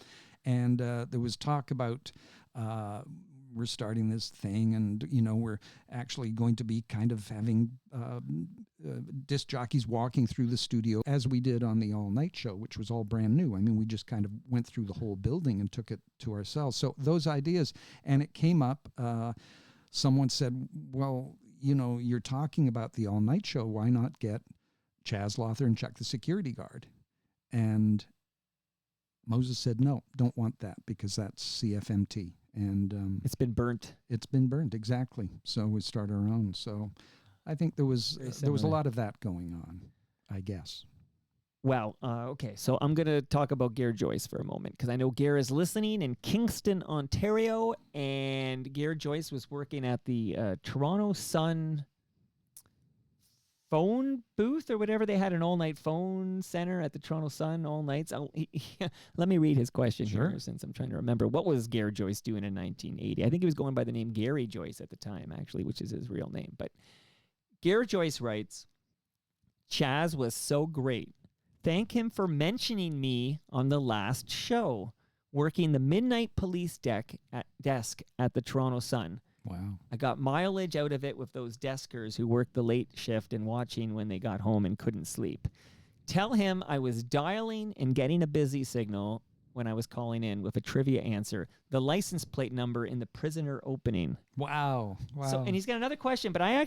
And there was talk about we're starting this thing, and we're actually going to be kind of having disc jockeys walking through the studio as we did on the All Night Show, which was all brand new. I mean, we just kind of went through the whole building and took it to ourselves. So those ideas, and it came up. Someone said, well, you're talking about the All Night Show. Why not get Chaz Lawther and Chuck the security guard? And Moses said, no, don't want that, because that's CFMT. And It's been burnt. it's been burned, exactly. So we start our own. So I think there was a similar. lot of that going on, I guess. Wow. Okay, so I'm going to talk about Gare Joyce for a moment, because I know Gare is listening in Kingston, Ontario, and Gare Joyce was working at the Toronto Sun phone booth or whatever. They had an all-night phone center at the Toronto Sun all nights. Let me read his question here, since I'm trying to remember. What was Gare Joyce doing in 1980? I think he was going by the name Gary Joyce at the time, actually, which is his real name. But Gare Joyce writes, Chaz was so great. Thank him for mentioning me on the last show, working the midnight police desk at the Toronto Sun. Wow. I got mileage out of it with those deskers who worked the late shift and watching when they got home and couldn't sleep. Tell him I was dialing and getting a busy signal when I was calling in with a trivia answer. The license plate number in the prisoner opening. Wow. So, and he's got another question, but I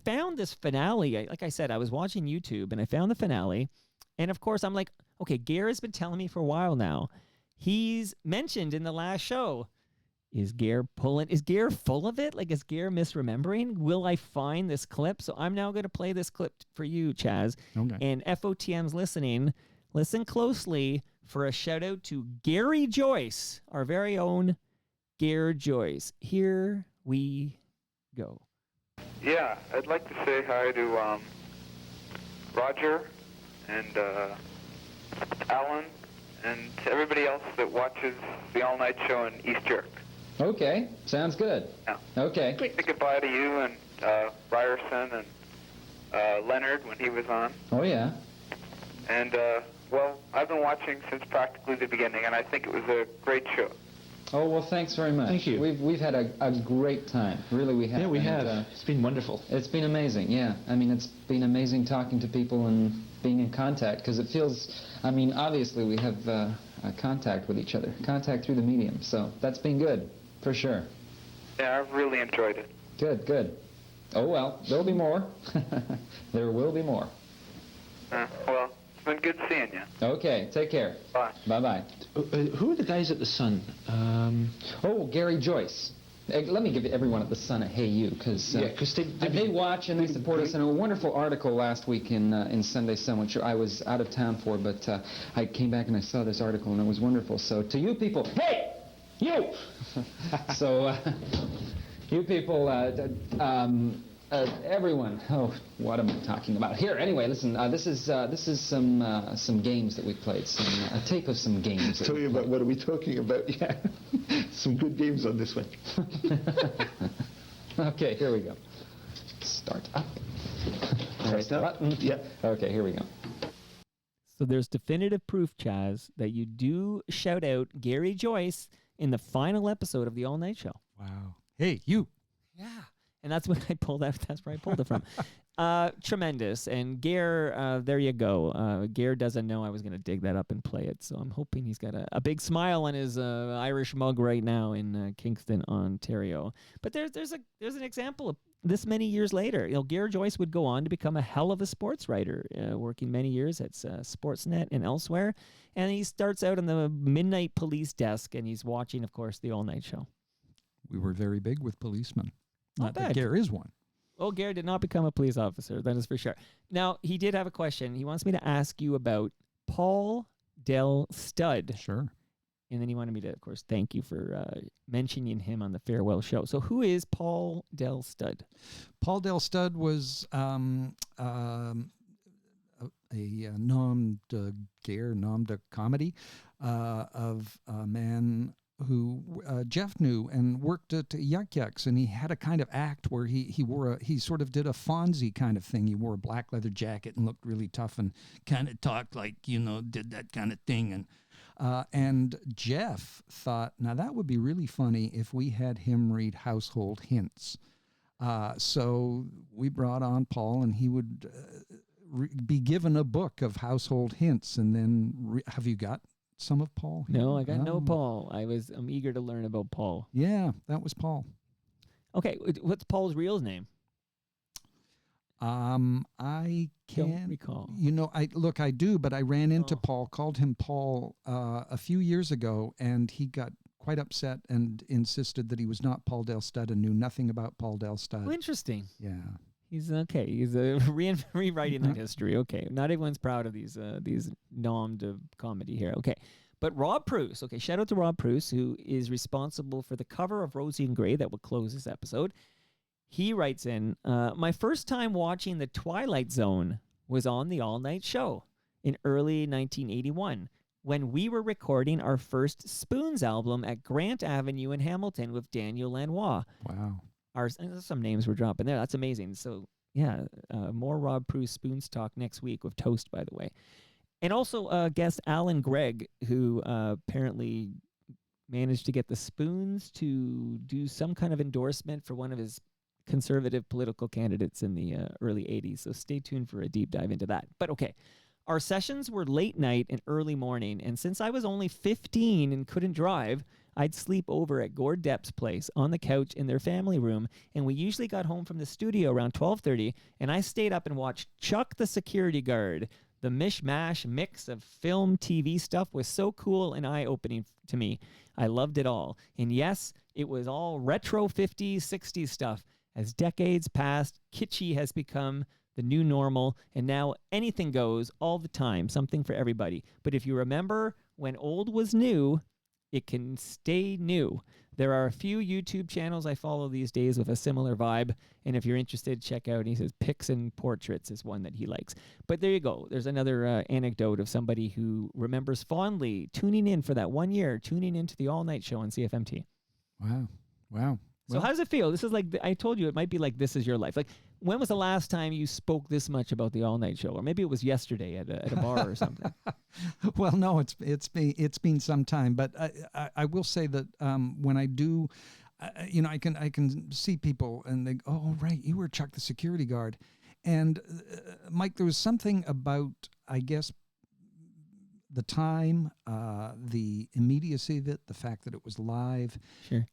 found this finale. Like I said, I was watching YouTube and I found the finale. And of course, I'm like, okay, Gare has been telling me for a while now. He's mentioned in the last show. Is Gare full of it? Like, is Gare misremembering? Will I find this clip? So I'm now going to play this clip for you, Chaz. Okay. And FOTM's listening. Listen closely for a shout out to Gary Joyce, our very own Gare Joyce. Here we go. Yeah, I'd like to say hi to Roger and Alan and to everybody else that watches the All Night Show in East York. Okay, sounds good. Yeah. Okay. Say goodbye to you and Ryerson and Leonard when he was on. Oh, yeah. And, well, I've been watching since practically the beginning, and I think it was a great show. Oh, well, thanks very much. Thank you. We've had a great time. Really, we have. Yeah, we And, have. It's been wonderful. It's been amazing, yeah. I mean, it's been amazing talking to people and being in contact, because it feels, I mean, obviously we have contact with each other, contact through the medium, so that's been good, for sure. Yeah, I've really enjoyed it. Good, good. Oh, well, there'll be more. There will be more. Well, it's been good seeing you. Okay, take care. Bye. Bye-bye. Who are the guys at the Sun? Oh, Gary Joyce. Let me give everyone at the Sun a hey you, because Yeah, 'cause they watch and they support us. And a wonderful article last week in Sunday Sun, which I was out of town for, but I came back and I saw this article and it was wonderful. So to you people, hey, you! So you people, everyone. Oh, what am I talking about? Here, anyway, listen. This is some games that we played. A tape of some games. Tell you about what are we talking about? Yeah, some good games on this one. Okay, here we go. Start up. Press the button. Yeah. Okay, here we go. So there's definitive proof, Chaz, that you do shout out Gary Joyce in the final episode of the All Night Show. Wow. Hey, you. Yeah. And that's when I pulled out. That's where I pulled it from. Tremendous. And Gare, there you go. Gare doesn't know I was going to dig that up and play it. So I'm hoping he's got a big smile on his Irish mug right now in Kingston, Ontario. But there's an example of this many years later. You know, Gare Joyce would go on to become a hell of a sports writer, working many years at Sportsnet and elsewhere. And he starts out on the midnight police desk, and he's watching, of course, the All Night Show. We were very big with policemen. Not that bad. Gare is one. Well, Gare did not become a police officer, that is for sure. Now, he did have a question. He wants me to ask you about Paul Del Stud. Sure. And then he wanted me to, of course, thank you for mentioning him on the farewell show. So who is Paul Del Stud? Paul Del Stud was a nom de guerre, nom de comedy of a man who Jeff knew and worked at Yuck Yucks, and he had a kind of act where he sort of did a Fonzie kind of thing. He wore a black leather jacket and looked really tough and kind of talked like, did that kind of thing. And And Jeff thought, now that would be really funny if we had him read Household Hints. So we brought on Paul, and he would be given a book of household hints. And then, have you got some of Paul here? No, I got no Paul. I'm eager to learn about Paul. Yeah, that was Paul. Okay, what's Paul's real name? I can't Don't recall. I do, but I ran into Paul, called him Paul a few years ago, and he got quite upset and insisted that he was not Paul Del Stud and knew nothing about Paul Del Stud. Oh, interesting. Yeah. He's okay. He's rewriting that history. Okay, not everyone's proud of these noms of comedy here. Okay, but Rob Bruce. Okay, shout out to Rob Bruce, who is responsible for the cover of Rosie and Gray that will close this episode. He writes in, my first time watching The Twilight Zone was on the All Night Show in early 1981 when we were recording our first Spoons album at Grant Avenue in Hamilton with Daniel Lanois. Wow. Some names were dropping there. That's amazing. So, yeah, more Rob Bruce Spoons talk next week with Toast, by the way. And also guest Alan Gregg, who apparently managed to get the Spoons to do some kind of endorsement for one of his conservative political candidates in the early 80s. So stay tuned for a deep dive into that. But okay, our sessions were late night and early morning. And since I was only 15 and couldn't drive, I'd sleep over at Gord Depp's place on the couch in their family room. And we usually got home from the studio around 12:30. And I stayed up and watched Chuck the Security Guard. The mishmash mix of film, TV stuff was so cool and eye-opening to me. I loved it all. And yes, it was all retro 50s, 60s stuff. As decades passed, kitschy has become the new normal, and now anything goes all the time, something for everybody. But if you remember when old was new, it can stay new. There are a few YouTube channels I follow these days with a similar vibe, and if you're interested, check out, he says, Pics and Portraits is one that he likes. But there you go. There's another anecdote of somebody who remembers fondly tuning in for that 1 year, tuning into the all-night show on CFMT. Wow. So how does it feel? This is like, I told you, it might be like This Is Your Life. Like, when was the last time you spoke this much about the all-night show? Or maybe it was yesterday at a bar or something. Well, no, it's been some time. But I will say that when I do, I can see people and they go, oh, right, you were Chuck the Security Guard. And Mike, there was something about, I guess, the time, the immediacy of it, the fact that it was live. Sure.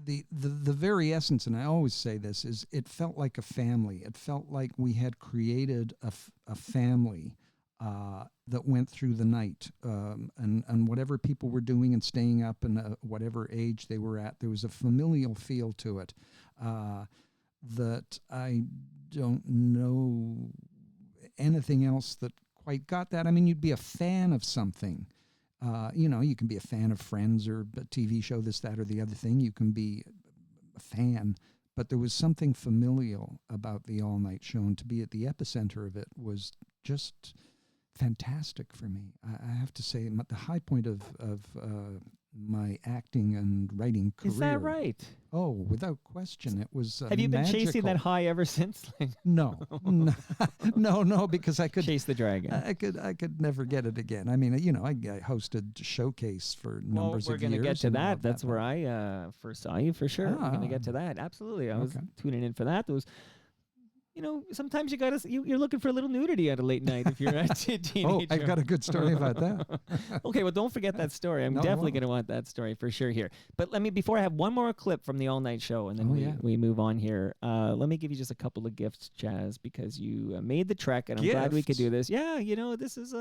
The very essence, and I always say this, is it felt like a family. It felt like we had created a family that went through the night, and whatever people were doing and staying up and whatever age they were at, there was a familial feel to it that I don't know anything else that quite got that. I mean, you'd be a fan of something. You can be a fan of Friends or a TV show, this, that, or the other thing. You can be a fan, but there was something familial about the all-night show, and to be at the epicenter of it was just fantastic for me. I have to say, the high point of my acting and writing career. Is that right? Oh, without question, it was Have you been magical. chasing that high ever since? No, because I could chase the dragon. I could never get it again. I mean, I hosted Showcase for numbers of years. We're going to get to that. That's where I first saw you, for sure. We're going to get to that. Absolutely. I was tuning in for that. Those, sometimes you're looking for a little nudity at a late night if you're a teenager. Oh, I've got a good story about that. Okay, well, don't forget that story. I'm definitely going to want that story for sure here. But before I have one more clip from the all-night show, and then we move on here, let me give you just a couple of gifts, Chaz, because you made the trek, and I'm glad we could do this. Yeah, this is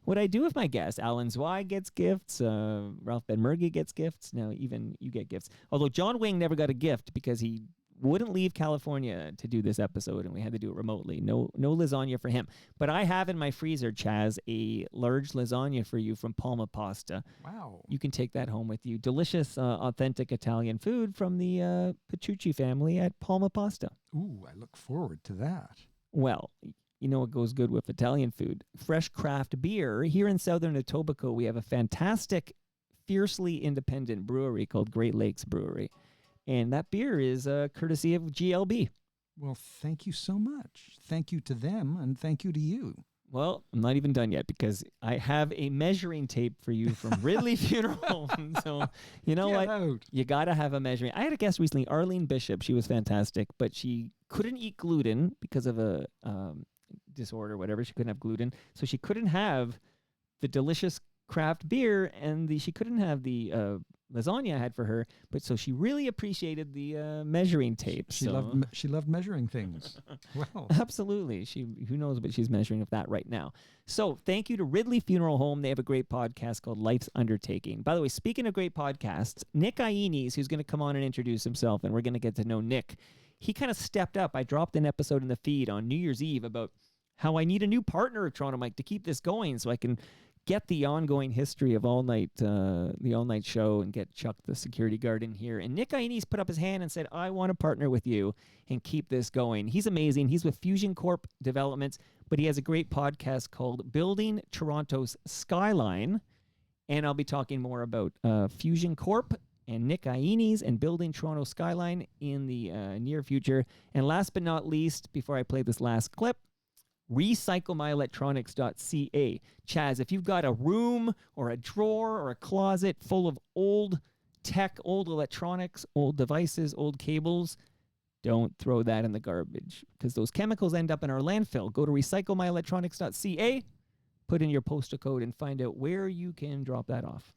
what I do with my guests. Alan Zwei gets gifts. Ralph Benmergui gets gifts. Now, even you get gifts. Although John Wing never got a gift because he wouldn't leave California to do this episode, and we had to do it remotely. No lasagna for him. But I have in my freezer, Chaz, a large lasagna for you from Palma Pasta. Wow. You can take that home with you. Delicious, authentic Italian food from the Petrucci family at Palma Pasta. Ooh, I look forward to that. Well, you know what goes good with Italian food? Fresh craft beer. Here in Southern Etobicoke, we have a fantastic, fiercely independent brewery called Great Lakes Brewery. And that beer is courtesy of GLB. Well, thank you so much. Thank you to them, and thank you to you. Well, I'm not even done yet because I have a measuring tape for you from Ridley Funeral Home. So, you know Get what? out. You got to have a measuring. I had a guest recently, Arlene Bishop. She was fantastic, but she couldn't eat gluten because of a disorder, whatever. She couldn't have gluten. So she couldn't have the delicious craft beer, and she couldn't have the lasagna I had for her. But so she really appreciated the measuring tape. She so. she loved measuring things. Well, Absolutely. Who knows what she's measuring of that right now. So thank you to Ridley Funeral Home. They have a great podcast called Life's Undertaking. By the way, speaking of great podcasts, Nick Iones, who's going to come on and introduce himself, and we're going to get to know Nick. He kind of stepped up. I dropped an episode in the feed on New Year's Eve about how I need a new partner at Toronto Mike to keep this going so I can get the ongoing history of the All Night Show and get Chuck, the security guard, in here. And Nick Iones put up his hand and said, I want to partner with you and keep this going. He's amazing. He's with Fusion Corp Developments, but he has a great podcast called Building Toronto's Skyline. And I'll be talking more about Fusion Corp and Nick Iones and Building Toronto Skyline in the near future. And last but not least, before I play this last clip, recyclemyelectronics.ca. Chaz, if you've got a room or a drawer or a closet full of old tech, old electronics, old devices, old cables, don't throw that in the garbage because those chemicals end up in our landfill. Go to recyclemyelectronics.ca, put in your postal code, and find out where you can drop that off.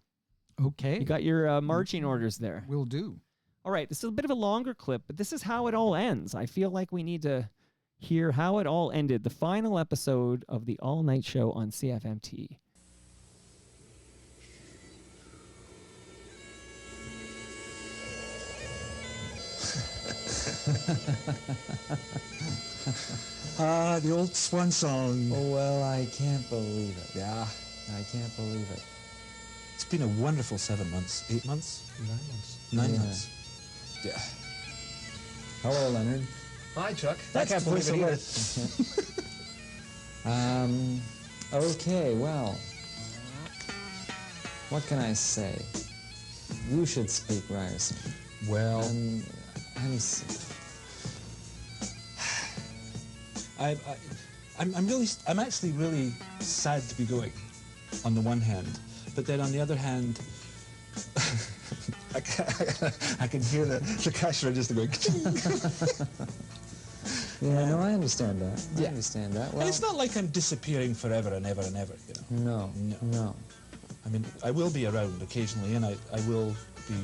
okay. You got your marching orders there. Will do. All right, this is a bit of a longer clip, but this is how it all ends. I feel like we need to hear how it all ended, the final episode of the All Night Show on CFMT. The old swan song. Oh, well, I can't believe it. Yeah, I can't believe it. It's been a wonderful 7 months. 8 months? 9 months. 9 Yeah. months. Yeah. Hello, Leonard. Hi, Chuck. That's I can't the believe it voice either. Okay, well, what can I say? You should speak, Ryerson. Well, I'm actually really sad to be going, on the one hand, but then on the other hand, I can hear the cash register going. Yeah, no, I understand that. I understand that. Well, And it's not like I'm disappearing forever and ever, you know. No. I mean, I will be around occasionally, and I will be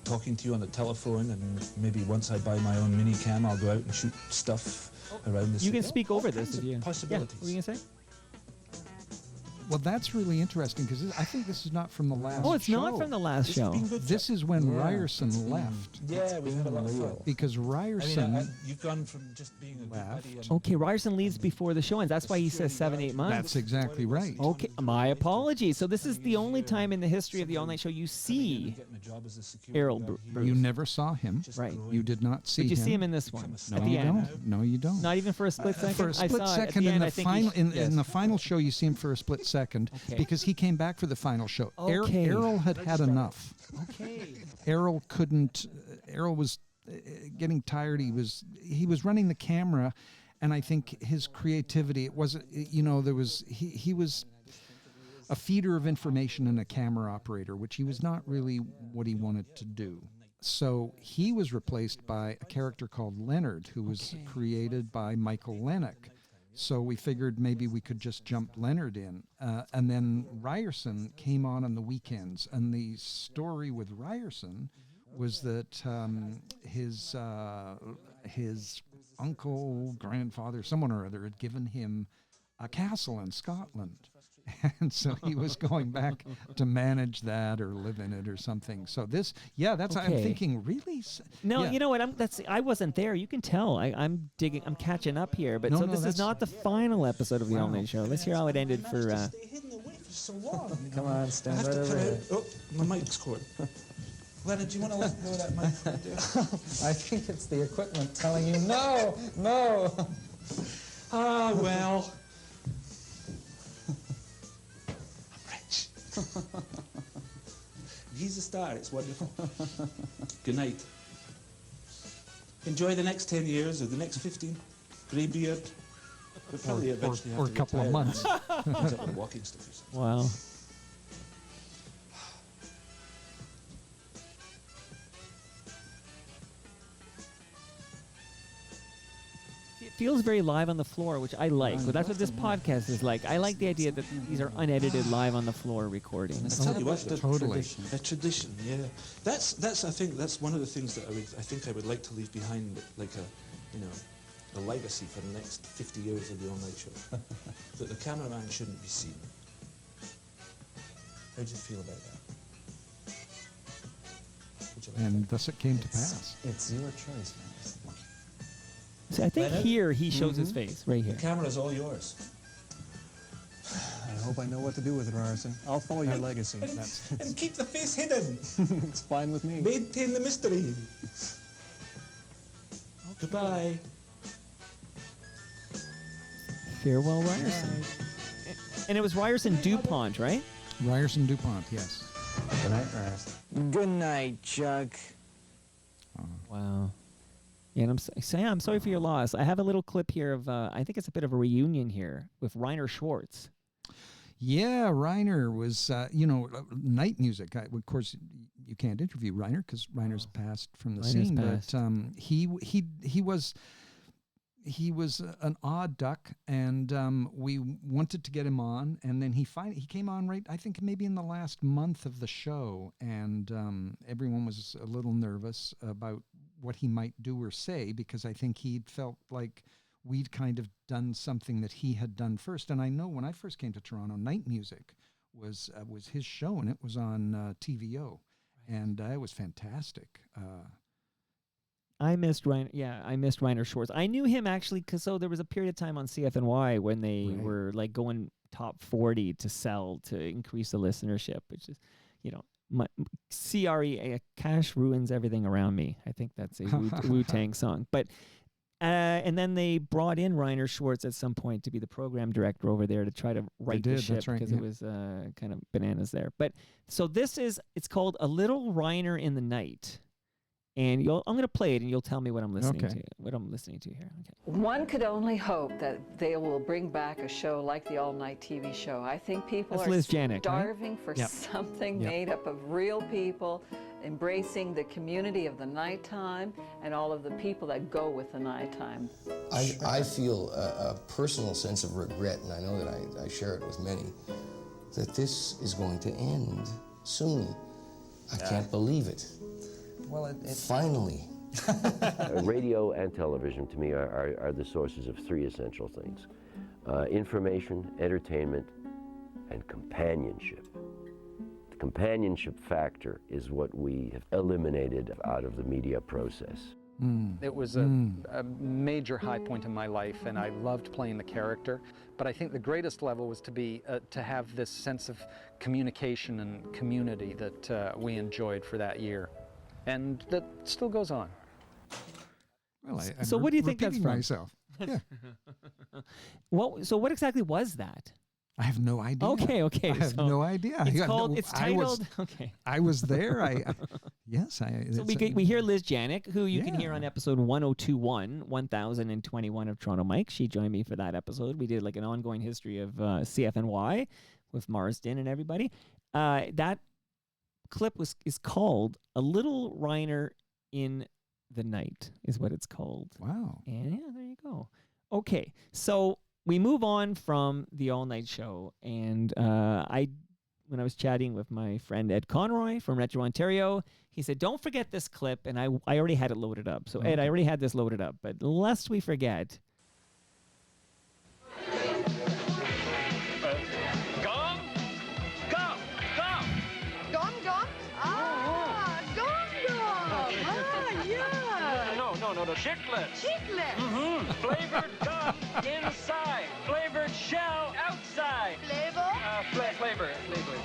talking to you on the telephone, and maybe once I buy my own mini cam, I'll go out and shoot stuff around the You can city. speak over this if you... Possibilities. Yeah, what were you going to say? Well, that's really interesting because I think this is not from the last show. Oh, it's not from the last show. This is when Ryerson left. Yeah, we had a lot of fun. Because Ryerson... you've gone from just being a good buddy and Okay, Ryerson leaves before the show ends. That's why he says 7-8 months. That's exactly right. Okay, my apologies. So this is the only time in the history of the All Night Show you see getting a job as a security Errol guard here. Bruce. You never saw him. Right. You did not see Did you him. see him in this one? No, at the you end? don't. No, you don't. Not even for a split second? For a I split saw it. At second the in end, the I think final yes. in the final show, you see him for a split second Okay. because he came back for the final show. Okay. Errol had had enough. Okay. Errol couldn't. Errol was getting tired. He was running the camera, and I think his creativity. It wasn't. There was he was a feeder of information and a camera operator, which he was not really what he wanted to do. So he was replaced by a character called Leonard, who was created by Michael Lennox. So we figured maybe we could just jump Leonard in. And then Ryerson came on the weekends. And the story with Ryerson was that his uncle, grandfather, someone or other had given him a castle in Scotland. And so he was going back to manage that or live in it or something. So that's I'm Okay. thinking, really? No, Yeah. you know what? I wasn't there. You can tell. I'm catching up here. But No, so no, this is that's- not the final episode of the All Night Show. Let's hear how it ended for. Stay hidden away for so long. Come on, I stand have right to over cut here. out. Oh, my mic's cord. Leonard, do you want to let go of that mic right there? I think it's the equipment telling you, no. Ah, well. I'm rich. He's a star. It's wonderful. Good night. Enjoy the next 10 years or the next 15. Grey beard. But probably eventually have or to a couple of retire. months. Ends up with walking stick or something. Wow. It feels very live on the floor, which I like. But that's what this podcast is like. I like the idea that these are unedited, live on the floor recordings. I tell you what, Totally. a tradition, yeah. That's I think that's one of the things that I think I would like to leave behind, like a legacy for the next 50 years of the All Night Show. That the cameraman shouldn't be seen. How do you feel about that? Would you like And thus it came to pass. It's your choice, man. See, I think Leonard? here he shows his face, right here. The camera's all yours. I hope I know what to do with it, Ryerson. I'll follow your legacy. And keep the face hidden. It's fine with me. Maintain the mystery. Goodbye. Farewell, Ryerson. And it was Ryerson DuPont, right? Ryerson DuPont, yes. Good night, Ryerson. Good night, Chuck. Wow. Yeah, and I'm sorry for your loss. I have a little clip here of, I think it's a bit of a reunion here with Reiner Schwartz. Yeah, Reiner was, night music. Of course, you can't interview Reiner because Reiner's passed from the Reiner's scene. passed. But he was an odd duck, and we wanted to get him on, and then he came on right, I think maybe in the last month of the show, and everyone was a little nervous about what he might do or say, because I think he'd felt like we'd kind of done something that he had done first. And I know when I first came to Toronto, Night Music was his show, and it was on TVO, and it was fantastic. I missed Reiner. Yeah, I missed Reiner Schwartz. I knew him actually because there was a period of time on CFNY when they were like going top 40 to sell to increase the listenership, which is, CRE, cash ruins everything around me. I think that's a Wu-Tang song. But and then they brought in Reiner Schwartz at some point to be the program director over there to try to right the ship because it was kind of bananas there. But so it's called A Little Reiner in the Night. And I'm going to play it, and you'll tell me what I'm listening to. What I'm listening to here. Okay. One could only hope that they will bring back a show like the all-night TV show. I think people That's are Liz Janik, starving for something made up of real people, embracing the community of the nighttime and all of the people that go with the nighttime. I feel a personal sense of regret, and I know that I share it with many, that this is going to end soon. I can't believe it. Well, Finally. Radio and television, to me, are the sources of three essential things. Information, entertainment, and companionship. The companionship factor is what we have eliminated out of the media process. It was a major high point in my life, and I loved playing the character. But I think the greatest level was to have this sense of communication and community that we enjoyed for that year. And that still goes on. Well, so what do you think that's from? Myself. Yeah. So what exactly was that? I have no idea. Okay. I have no idea. It's titled. I was there. Yes. So we hear Liz Janik, who you can hear on episode 1021 of Toronto Mike. She joined me for that episode. We did like an ongoing history of CFNY with Marsden and everybody. That clip is called A Little Reiner in the Night, is what it's called. Wow. And yeah, there you go. Okay, so we move on from the all-night show, and when I was chatting with my friend Ed Conroy from Retro Ontario, he said, don't forget this clip, and I already had it loaded up. So Ed, I already had this loaded up, but lest we forget... No, chiclet. Chiclet. Flavored gum inside. Flavored shell outside. Flavor? Flavor.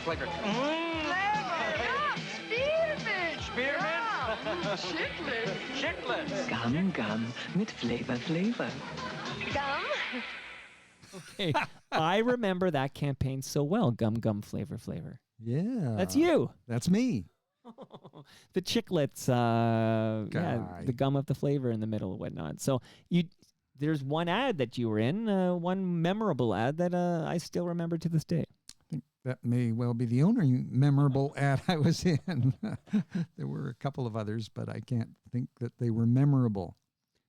Flavor. Ja, Spearmint. Spearmint? Chiclet. Gum mit Flavor. Gum? Okay, I remember that campaign so well. Gum, flavor. Yeah. That's you. That's me. The chiclets, the gum of the flavor in the middle and whatnot. So there's one ad that you were in, one memorable ad that I still remember to this day. I think that may well be the only memorable ad I was in. There were a couple of others, but I can't think that they were memorable.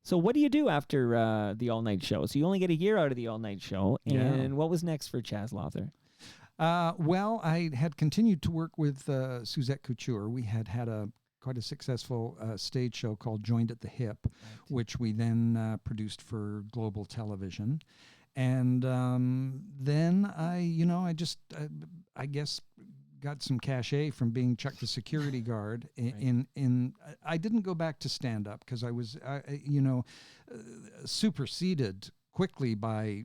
So what do you do after the all-night show? So you only get a year out of the all-night show, and what was next for Chaz Lawther? Well, I had continued to work with Suzette Couture. We had quite a successful stage show called Joined at the Hip, which we then produced for global television. And then I guess got some cachet from being Chuck the security guard I didn't go back to stand up because I was superseded quickly by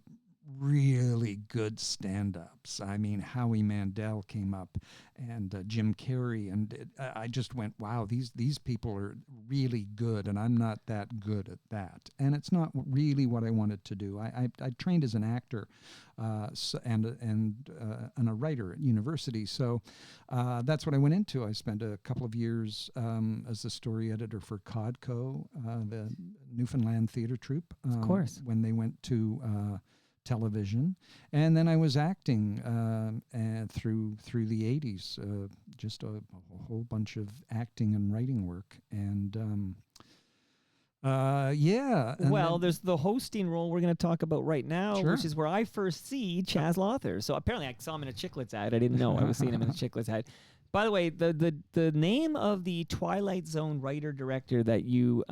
really good stand-ups. I mean, Howie Mandel came up and Jim Carrey, and I just went, wow, these people are really good, and I'm not that good at that. And it's not really what I wanted to do. I trained as an actor and a writer at university, so that's what I went into. I spent a couple of years as the story editor for Codco, the Newfoundland theater troupe. Of course. When they went to television, and then I was acting through the 80s, just a whole bunch of acting and writing work, and Well, there's the hosting role we're going to talk about right now, Sure. which is where I first see Chaz Lawther. So apparently I saw him in a Chiclets ad. I didn't know I was seeing him in a Chiclets ad. By the way, the name of the Twilight Zone writer-director that you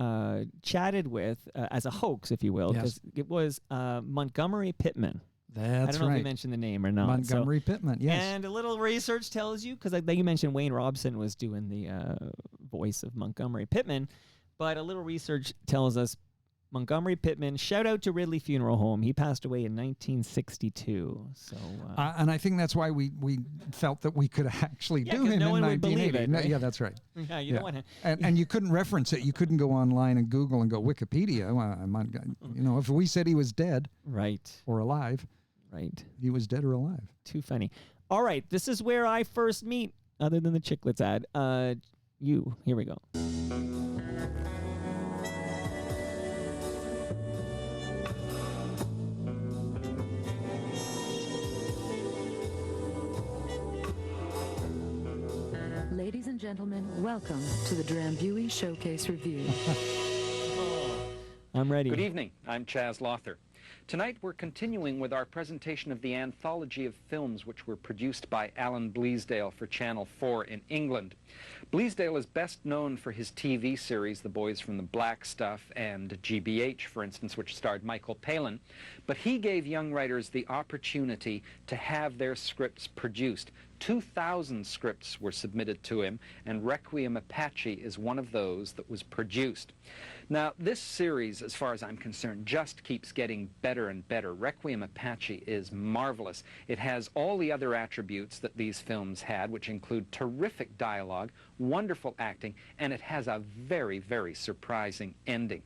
chatted with as a hoax, if you will, because it was Montgomery Pittman. That's I don't know if right. you mentioned the name or not. Montgomery Pittman, yes. And a little research tells you, because you mentioned Wayne Robson was doing the voice of Montgomery Pittman, but a little research tells us Montgomery Pittman, shout out to Ridley Funeral Home. He passed away in 1962. So, and I think that's why we felt that we could actually do him no in one would 1980. believe it, right? Yeah, that's right. Yeah, you don't want to. And you couldn't reference it. You couldn't go online and Google and go Wikipedia. Well, if we said he was dead, right, or alive, right, he was dead or alive. Too funny. All right, this is where I first meet, other than the Chiclets ad. Here we go. Ladies and gentlemen, welcome to the Drambuie Showcase Review. I'm ready. Good evening. I'm Chaz Lawther. Tonight we're continuing with our presentation of the anthology of films which were produced by Alan Bleasdale for Channel 4 in England. Bleasdale is best known for his TV series The Boys from the Black Stuff and GBH, for instance, which starred Michael Palin, but he gave young writers the opportunity to have their scripts produced. 2,000 scripts were submitted to him, and Requiem Apache is one of those that was produced. Now, this series, as far as I'm concerned, just keeps getting better and better. Requiem Apache is marvelous. It has all the other attributes that these films had, which include terrific dialogue, wonderful acting, and it has a very, very surprising ending.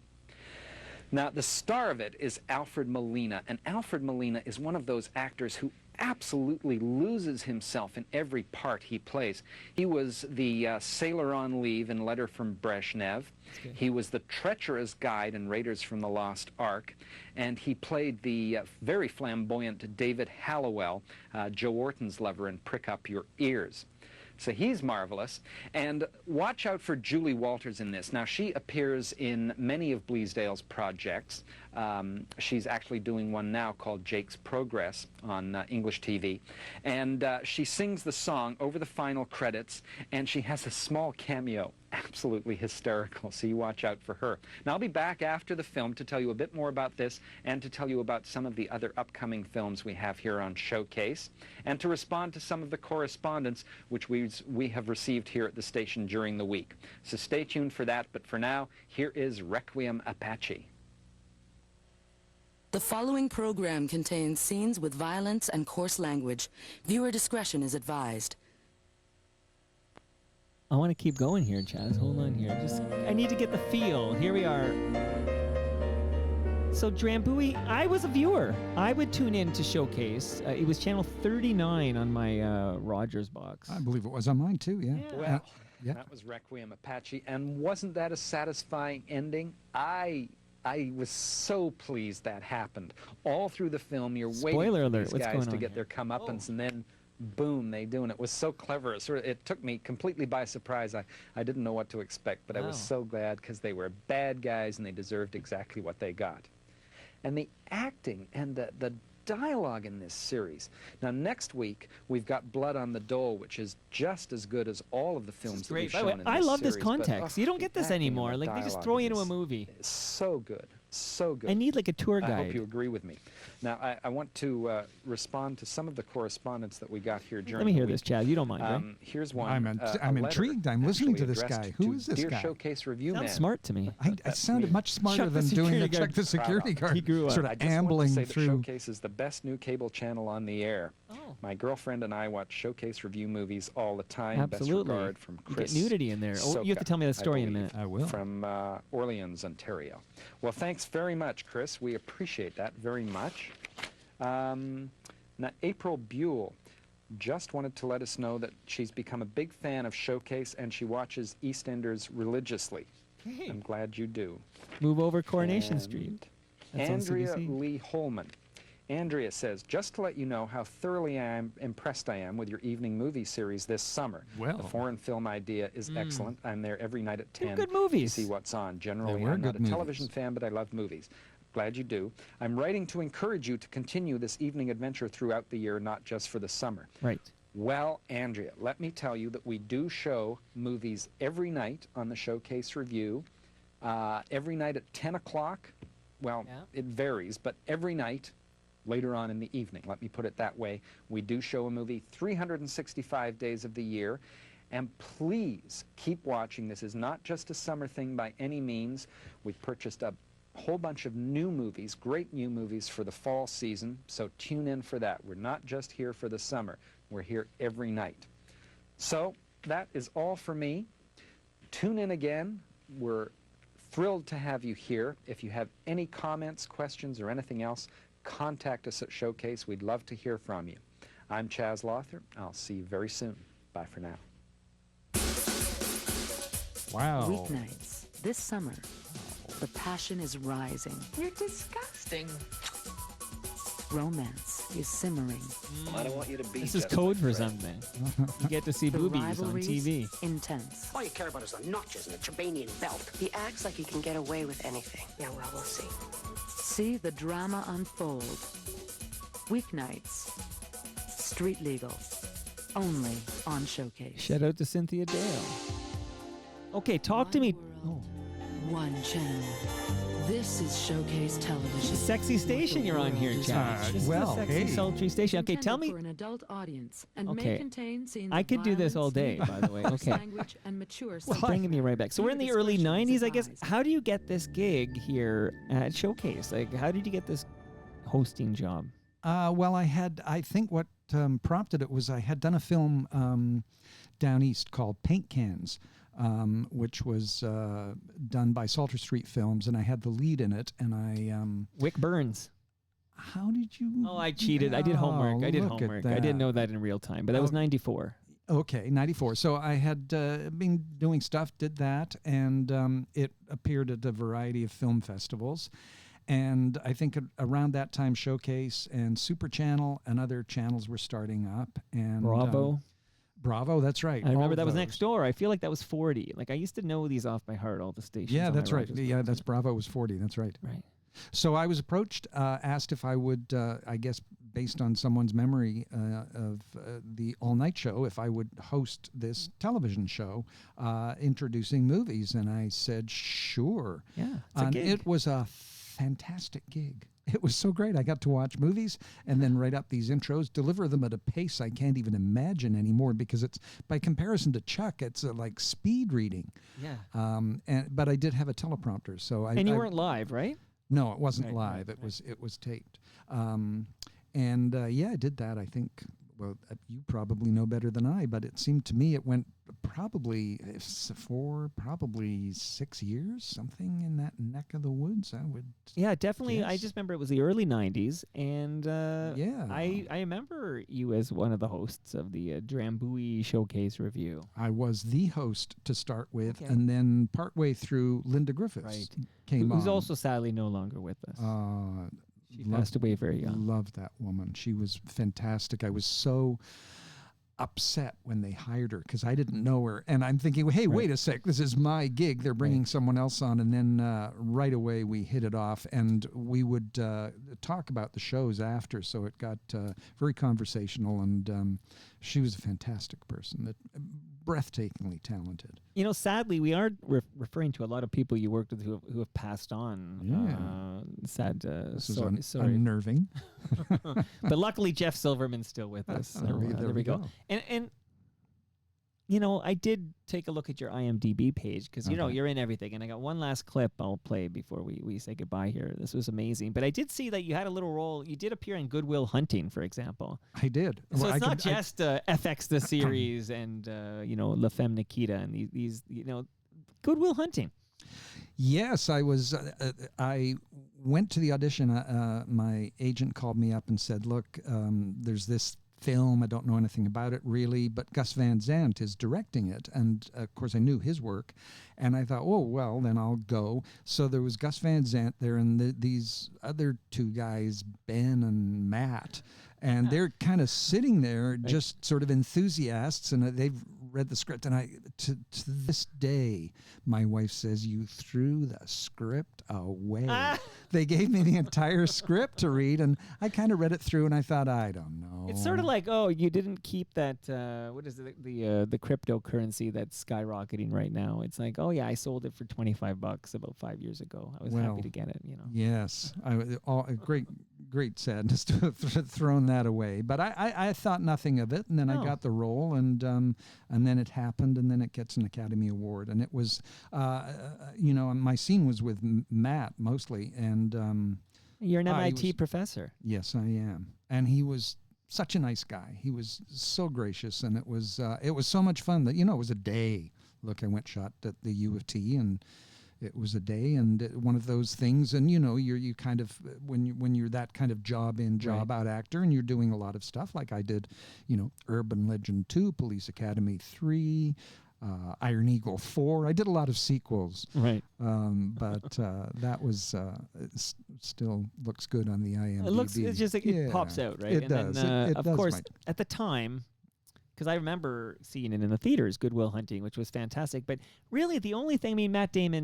Now, the star of it is Alfred Molina, and Alfred Molina is one of those actors who absolutely loses himself in every part he plays. He was the sailor on leave in Letter from Brezhnev. He was the treacherous guide in Raiders from the Lost Ark. And he played the very flamboyant David Hallowell, Joe Orton's lover in Prick Up Your Ears. So he's marvelous. And watch out for Julie Walters in this. Now, she appears in many of Bleasdale's projects. She's actually doing one now called Jake's Progress on English TV. And she sings the song over the final credits, and she has a small cameo. Absolutely hysterical, so you watch out for her. Now, I'll be back after the film to tell you a bit more about this and to tell you about some of the other upcoming films we have here on Showcase, and to respond to some of the correspondence which we have received here at the station during the week. So stay tuned for that, but for now, here is Requiem Apache. The following program contains scenes with violence and coarse language. Viewer discretion is advised. I want to keep going here, Chaz. Hold on here. I need to get the feel. Here we are. So Drambuie, I was a viewer. I would tune in to Showcase. It was channel 39 on my Rogers box. I believe it was on mine too, yeah. Well, that was Requiem Apache, and wasn't that a satisfying ending? I I was so pleased that happened. All through the film, you're Spoiler waiting for alert, these what's guys going to on get here? their comeuppance, and then boom, they do, and it was so clever. It took me completely by surprise. I didn't know what to expect, but I was Wow. so glad because they were bad guys and they deserved exactly what they got. And the acting and the dialogue in this series. Now, next week, we've got Blood on the Dole, which is just as good as all of the films that we've By the way, shown in I this love this series, but, context. You don't get the this acting and anymore. the Like, they just dialogue throw in you into a this movie. is so good. So good. I need like a tour I guide. hope you agree with me. Now, I want to respond to some of the correspondence that we got here during Let me the hear week. this, Chad. You don't mind, right? Here's one. I'm a letter intrigued. I'm listening to actually this addressed guy. Who to is this Dear guy? Showcase Review Sounds Man. smart to me. I sounded much smarter Check the than doing the security check guard. the security guard. He grew up. Sort I of just want ambling to say that through. Showcase is the best new cable channel on the air. Oh. My girlfriend and I watch Showcase Review movies all the time. Absolutely. Best regard from You Chris. get nudity in there. Oh, you have to Soka, tell me that I story in a believe, minute. I will. From Orleans, Ontario. Well, thanks very much, Chris. We appreciate that very much. Now, April Buell just wanted to let us know that she's become a big fan of Showcase and she watches EastEnders religiously. Hey. I'm glad you do. Move over Coronation And Street. That's on Andrea CBC. Lee Holman. Andrea says, just to let you know how thoroughly impressed I am with your evening movie series this summer. Well. The foreign film idea is excellent. I'm there every night at 10 good movies. to see what's on. Generally, were I'm not good a television movies. fan, but I love movies. Glad you do. I'm writing to encourage you to continue this evening adventure throughout the year, not just for the summer. Right. Well, Andrea, let me tell you that we do show movies every night on the Showcase Review. Every night at 10 o'clock. Well, it varies, but every night later on in the evening, let me put it that way. We do show a movie 365 days of the year. And please keep watching. This is not just a summer thing by any means. We've purchased a whole bunch of new movies, great new movies for the fall season, so tune in for that. We're not just here for the summer. We're here every night. So that is all for me. Tune in again. We're thrilled to have you here. If you have any comments, questions, or anything else, contact us at Showcase. We'd love to hear from you. I'm Chaz Lawther. I'll see you very soon. Bye for now. Wow. Weeknights. This summer, the passion is rising. You're disgusting. Romance is simmering. I don't want you to be This is just code my for friend. something. You get to see The boobies on rivalries, TV. intense. All you care about is the notches and the Chebanian belt. He acts like he can get away with anything. Yeah, well, we'll see. See the drama unfold. Weeknights. Street Legal. Only on Showcase. Shout out to Cynthia Dale. Okay, talk to me. Oh. One channel. This is Showcase Television. Sexy station you're on here, Chad. This is a sexy, sultry station. Okay, tell me. For an adult audience and Okay. may contain scenes I of could do this all day, violence, by the way. coarse Okay. language, and mature Well, subject bringing me right back. So we're in the early Viewer 90s, I guess. discretion is How do you get this gig here at Showcase? Like, how did you get this hosting job? Well, I think what prompted it was I had done a film down east called Paint Cans, which was done by Salter Street Films, and I had the lead in it, and I... Wick Burns. How did you... Oh, I cheated. I did homework. I did look at homework. I that. didn't know that in real time, but that was 94. Okay, 94. So I had been doing stuff, did that, and it appeared at a variety of film festivals. And I think around that time, Showcase and Super Channel and other channels were starting up. And Bravo. Bravo, that's right. I remember all that was those. next door. I feel like that was 40. Like, I used to know these off by heart, all the stations. Yeah, on my that's right. Rogers Yeah, books. that's Bravo was 40. That's right. Right. So I was approached, asked if I would, I guess, based on someone's memory of the all-night show, if I would host this television show introducing movies. And I said, sure. Yeah, it's a And gig. it was a fantastic gig. It was so great. I got to watch movies and then write up these intros, deliver them at a pace I can't even imagine anymore because it's, by comparison to Chuck, it's like speed reading. Yeah. But I did have a teleprompter, so I... And you weren't live, right? No, it wasn't Right, live. right, It was taped. Yeah, I did that. I think well, you probably know better than I, but it seemed to me it went probably 6 years, something in that neck of the woods, I would Yeah, definitely. I guess. just remember it was the early 90s, and Yeah. I remember you as one of the hosts of the Drambuie Showcase Review. I was the host to start with, Okay. and then partway through, Linda Griffiths came Who's on. also sadly no longer with us. She passed away very young. Loved that woman. She was fantastic. I was so upset when they hired her because I didn't know her. And I'm thinking, hey, wait a sec. This is my gig. They're bringing someone else on. And then right away we hit it off. And we would talk about the shows after. So it got very conversational. And she was a fantastic person, breathtakingly talented. You know, sadly, we are referring to a lot of people you worked with who have passed on. Yeah. Sad. This is sorry. unnerving. But luckily, Jeff Silverman's still with us. So, there we go. And you know, I did take a look at your IMDb page because, you know, you're in everything. And I got one last clip I'll play before we say goodbye here. This was amazing. But I did see that you had a little role. You did appear in Good Will Hunting, for example. I did. So Well, it's not just FX the series and, you know, La Femme Nikita and these, you know, Good Will Hunting. Yes, I was. I went to the audition. My agent called me up and said, look, there's this film. I don't know anything about it really, but Gus Van Sant is directing it. And of course I knew his work, and I thought, oh, well, then I'll go. So there was Gus Van Sant there and these other two guys, Ben and Matt, and they're kind of sitting there just sort of enthusiasts, and they've read the script. And I, to this day, my wife says, you threw the script away. They gave me the entire script to read, and I kind of read it through, and I thought, I don't know. It's sort of like, oh, you didn't keep that, what is it, the cryptocurrency that's skyrocketing right now. It's like, oh, yeah, I sold it for $25 about 5 years ago. I was happy to get it, you know. Yes. Great sadness to have thrown that away. But I thought nothing of it, and then I got the role, and then it happened, and then it gets an Academy Award. And it was, you know, my scene was with Matt mostly, and you're an MIT professor. Yes, I am, and he was such a nice guy. He was so gracious, and it was so much fun that, you know, it was a day. Look, I went shot at the U of T, and it was a day, and one of those things. And you know, you kind of when you're that kind of job in job out actor, and you're doing a lot of stuff like I did, you know, Urban Legend 2, Police Academy 3, Iron Eagle 4. I did a lot of sequels, right? But that was still looks good on the IMDb. It looks, it's just like it pops out, right? It does. Then, it of does, course, Mike. at the time, because I remember seeing it in the theaters, Good Will Hunting, which was fantastic. But really, the only thing, I mean,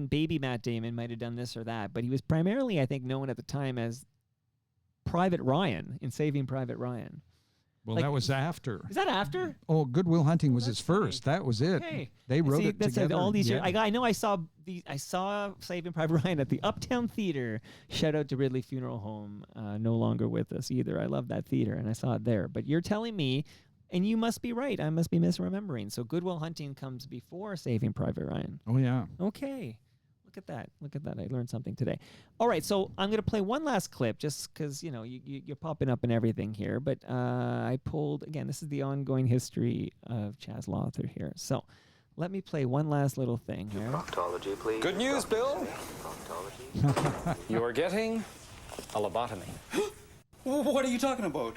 baby Matt Damon might have done this or that, but he was primarily, I think, known at the time as Private Ryan in Saving Private Ryan. Well, that was after. Is that after? Oh, Good Will Hunting was his first. That was it. Okay. They wrote it together. All these years. I know I saw Saving Private Ryan at the Uptown Theater. Shout out to Ridley Funeral Home, no longer with us either. I love that theater, and I saw it there. But you're telling me, and you must be right, I must be misremembering. So Good Will Hunting comes before Saving Private Ryan. Oh, yeah. Okay. Look at that. Look at that. I learned something today. All right, so I'm going to play one last clip just because, you know, you're popping up and everything here. But I pulled, again, this is the ongoing history of Chaz Lawther here. So let me play one last little thing here. Proctology, please. Good news, Bill. You're getting a lobotomy. What are you talking about?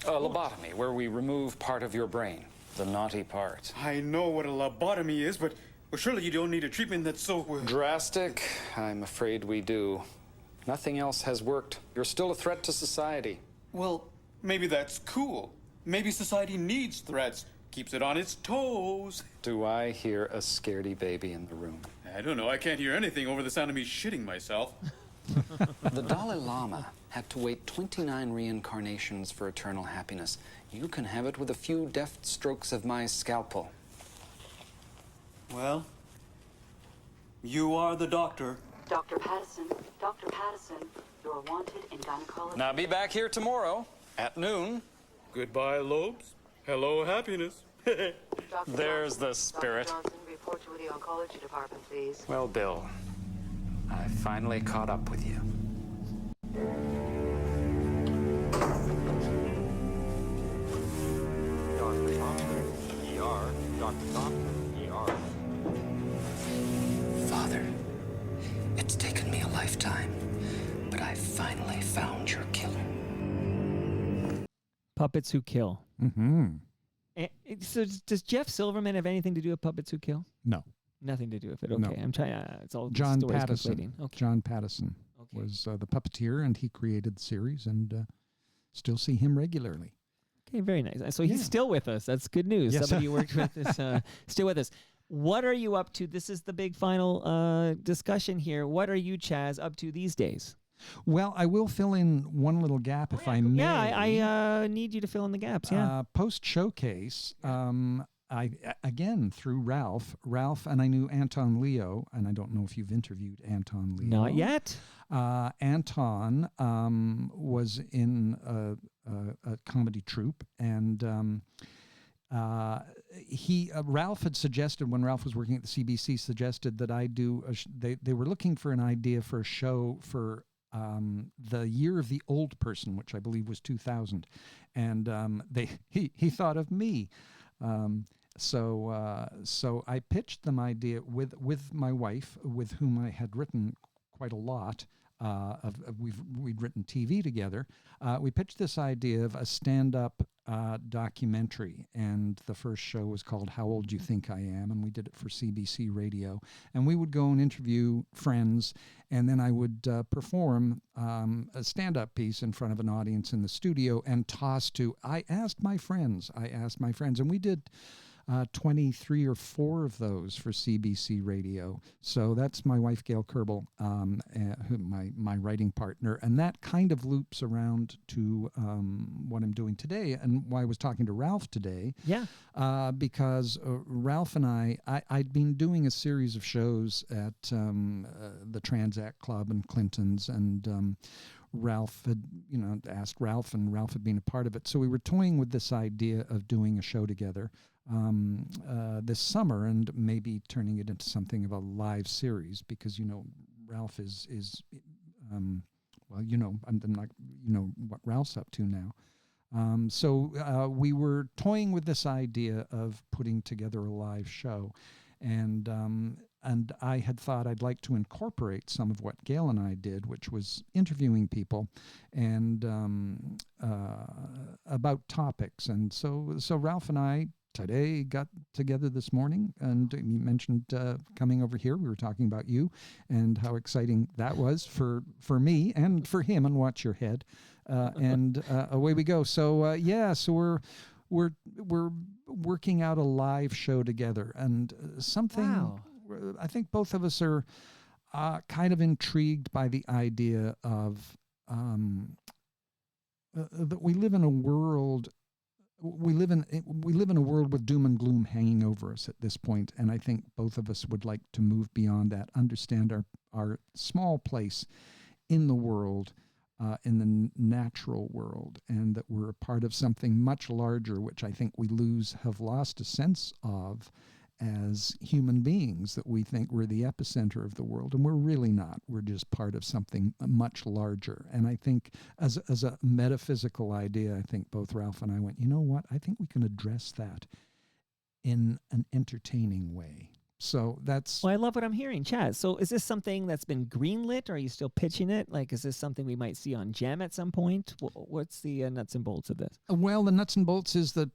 A lobotomy, where we remove part of your brain, the naughty part. I know what a lobotomy is, but surely you don't need a treatment that's so... Drastic? I'm afraid we do. Nothing else has worked. You're still a threat to society. Well, maybe that's cool. Maybe society needs threats. Keeps it on its toes. Do I hear a scaredy baby in the room? I don't know. I can't hear anything over the sound of me shitting myself. The Dalai Lama had to wait 29 reincarnations for eternal happiness. You can have it with a few deft strokes of my scalpel. Well, you are the doctor. Dr. Pattison, you're wanted in gynecology. Now be back here tomorrow at noon. Goodbye, lobes. Hello, happiness. There's the spirit. Dr. Johnson, report to the oncology department, please. Well, Bill, I finally caught up with you. Father, it's taken me a lifetime, but I finally found your killer. Puppets Who Kill. Mm-hmm. So does Jeff Silverman have anything to do with Puppets Who Kill? No. Nothing to do with it. No. Okay, I'm trying. It's all John stories Pattison. conflating. Okay. John Pattison was the puppeteer, and he created the series, and still see him regularly. Okay, very nice. So he's still with us. That's good news. Yes. Somebody you worked with is still with us. What are you up to? This is the big final discussion here. What are you, Chaz, up to these days? Well, I will fill in one little gap if I may. Yeah, I need you to fill in the gaps. Yeah. Post showcase, I again through Ralph, and I knew Anton Leo, and I don't know if you've interviewed Anton Leo. Not yet. Anton was in a comedy troupe, and Ralph had suggested, when Ralph was working at the CBC, suggested that I do. They were looking for an idea for a show for the Year of the Old Person, which I believe was 2000, and he thought of me. So I pitched them idea with my wife, with whom I had written quite a lot. We'd written TV together. We pitched this idea of a stand-up documentary, and the first show was called How Old Do You Think I Am, and we did it for CBC Radio. And we would go and interview friends, and then I would perform a stand-up piece in front of an audience in the studio and toss to, I asked my friends, and we did 23 or 4 of those for CBC Radio. So that's my wife, Gail Kerbel, my writing partner. And that kind of loops around to what I'm doing today, and why I was talking to Ralph today. Yeah. Because Ralph and I'd been doing a series of shows at the Transact Club and Clinton's, and Ralph had, asked Ralph, and Ralph had been a part of it. So we were toying with this idea of doing a show together this summer, and maybe turning it into something of a live series, because Ralph is I'm not what Ralph's up to now. So we were toying with this idea of putting together a live show, and I had thought I'd like to incorporate some of what Gail and I did, which was interviewing people and about topics. And so Ralph and I today got together this morning, and you mentioned coming over here. We were talking about you and how exciting that was for me and for him, and watch your head. And away we go. So so we're working out a live show together, and something. Wow. I think both of us are kind of intrigued by the idea of that we live in a world. We live in a world with doom and gloom hanging over us at this point, and I think both of us would like to move beyond that, understand our small place in the world, in the natural world, and that we're a part of something much larger, which I think we have lost a sense of as human beings, that we think we're the epicenter of the world, and we're really not. We're just part of something much larger. And I think as a metaphysical idea, I think both Ralph and I went, you know what? I think we can address that in an entertaining way. So that's... Well, I love what I'm hearing, Chaz. So is this something that's been greenlit, or are you still pitching it? Like, is this something we might see on Gem at some point? What's the nuts and bolts of this? Well, the nuts and bolts is that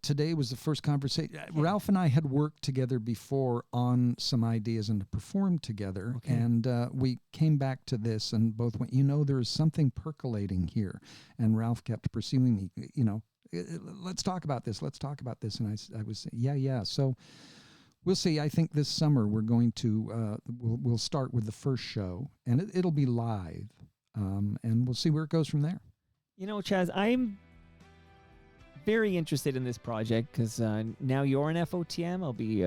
today was the first conversation. Ralph and I had worked together before on some ideas and performed together. Okay. And we came back to this and both went, there is something percolating here. And Ralph kept pursuing me, let's talk about this. And I was, yeah. So... we'll see. I think this summer we're going to we'll start with the first show, and it'll be live, and we'll see where it goes from there. Chaz, I'm very interested in this project because now you're an FOTM. I'll be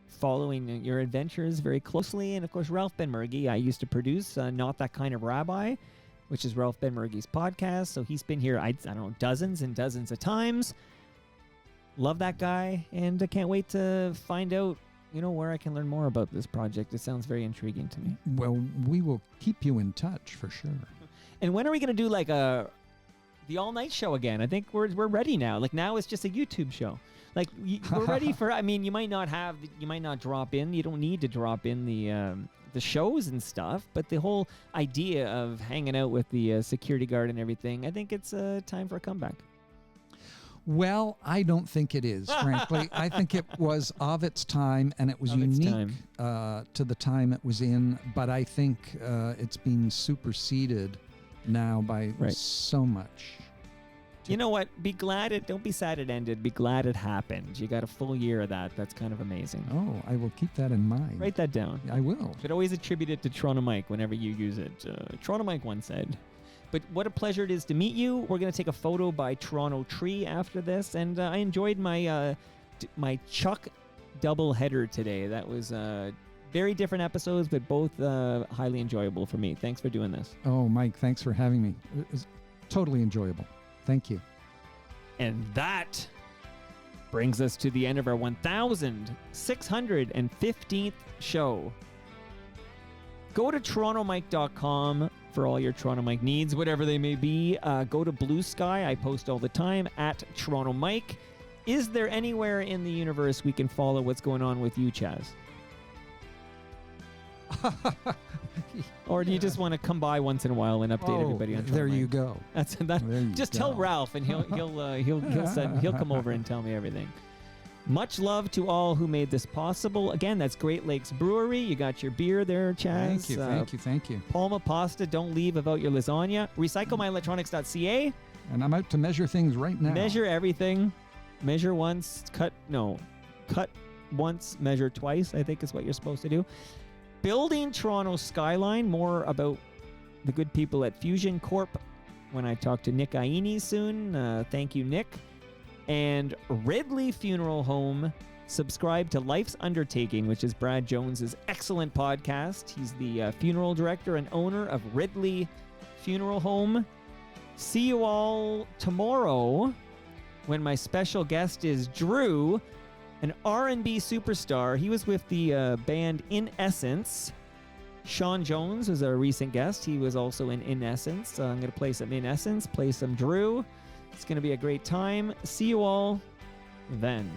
following your adventures very closely, and of course Ralph Benmergui. I used to produce Not That Kind of Rabbi, which is Ralph Benmerguy's podcast. So he's been here, I don't know, dozens and dozens of times. Love that guy, and I can't wait to find out, where I can learn more about this project. It sounds very intriguing to me. Well, we will keep you in touch for sure. And when are we going to do like a the all-night show again. I think we're ready now. Like, now it's just a YouTube show. Like, we're ready for. I mean, you might not drop in. You don't need to drop in the shows and stuff. But the whole idea of hanging out with the security guard and everything, I think it's time for a comeback. Well, I don't think it is, frankly. I think it was of its time, and it was unique to the time it was in. But I think it's been superseded now by so much. You know what? Don't be sad it ended. Be glad it happened. You got a full year of that. That's kind of amazing. Oh, I will keep that in mind. Write that down. I will. Should always attribute it to Toronto Mike whenever you use it. Toronto Mike once said. But what a pleasure it is to meet you. We're going to take a photo by Toronto Tree after this. And I enjoyed my Chuck double header today. That was very different episodes, but both highly enjoyable for me. Thanks for doing this. Oh, Mike, thanks for having me. It was totally enjoyable. Thank you. And that brings us to the end of our 1,615th show. Go to TorontoMike.com for all your Toronto Mike needs, whatever they may be. Go to Blue Sky. I post all the time at Toronto Mike. Is there anywhere in the universe we can follow what's going on with you, Chaz? Or do you just want to come by once in a while and update everybody on Toronto there Mike? You go. Just tell Ralph, and he'll come over and tell me everything. Much love to all who made this possible. Again, that's Great Lakes Brewery. You got your beer there, Chaz. Thank you. Palma Pasta, don't leave without your lasagna. RecycleMyElectronics.ca. And I'm out to measure things right now. Measure everything. Measure once, cut once, measure twice, I think is what you're supposed to do. Building Toronto Skyline, more about the good people at Fusion Corp when I talk to Nick Aini soon. Thank you, Nick. And Ridley Funeral Home. Subscribe to Life's Undertaking, which is Brad Jones's excellent podcast. He's the funeral director and owner of Ridley Funeral Home. See you all tomorrow when my special guest is Drew, an R&B superstar. He was with the band In Essence. Sean Jones was a recent guest. He was also in Essence. I'm going to play some In Essence, play some Drew. It's going to be a great time. See you all then.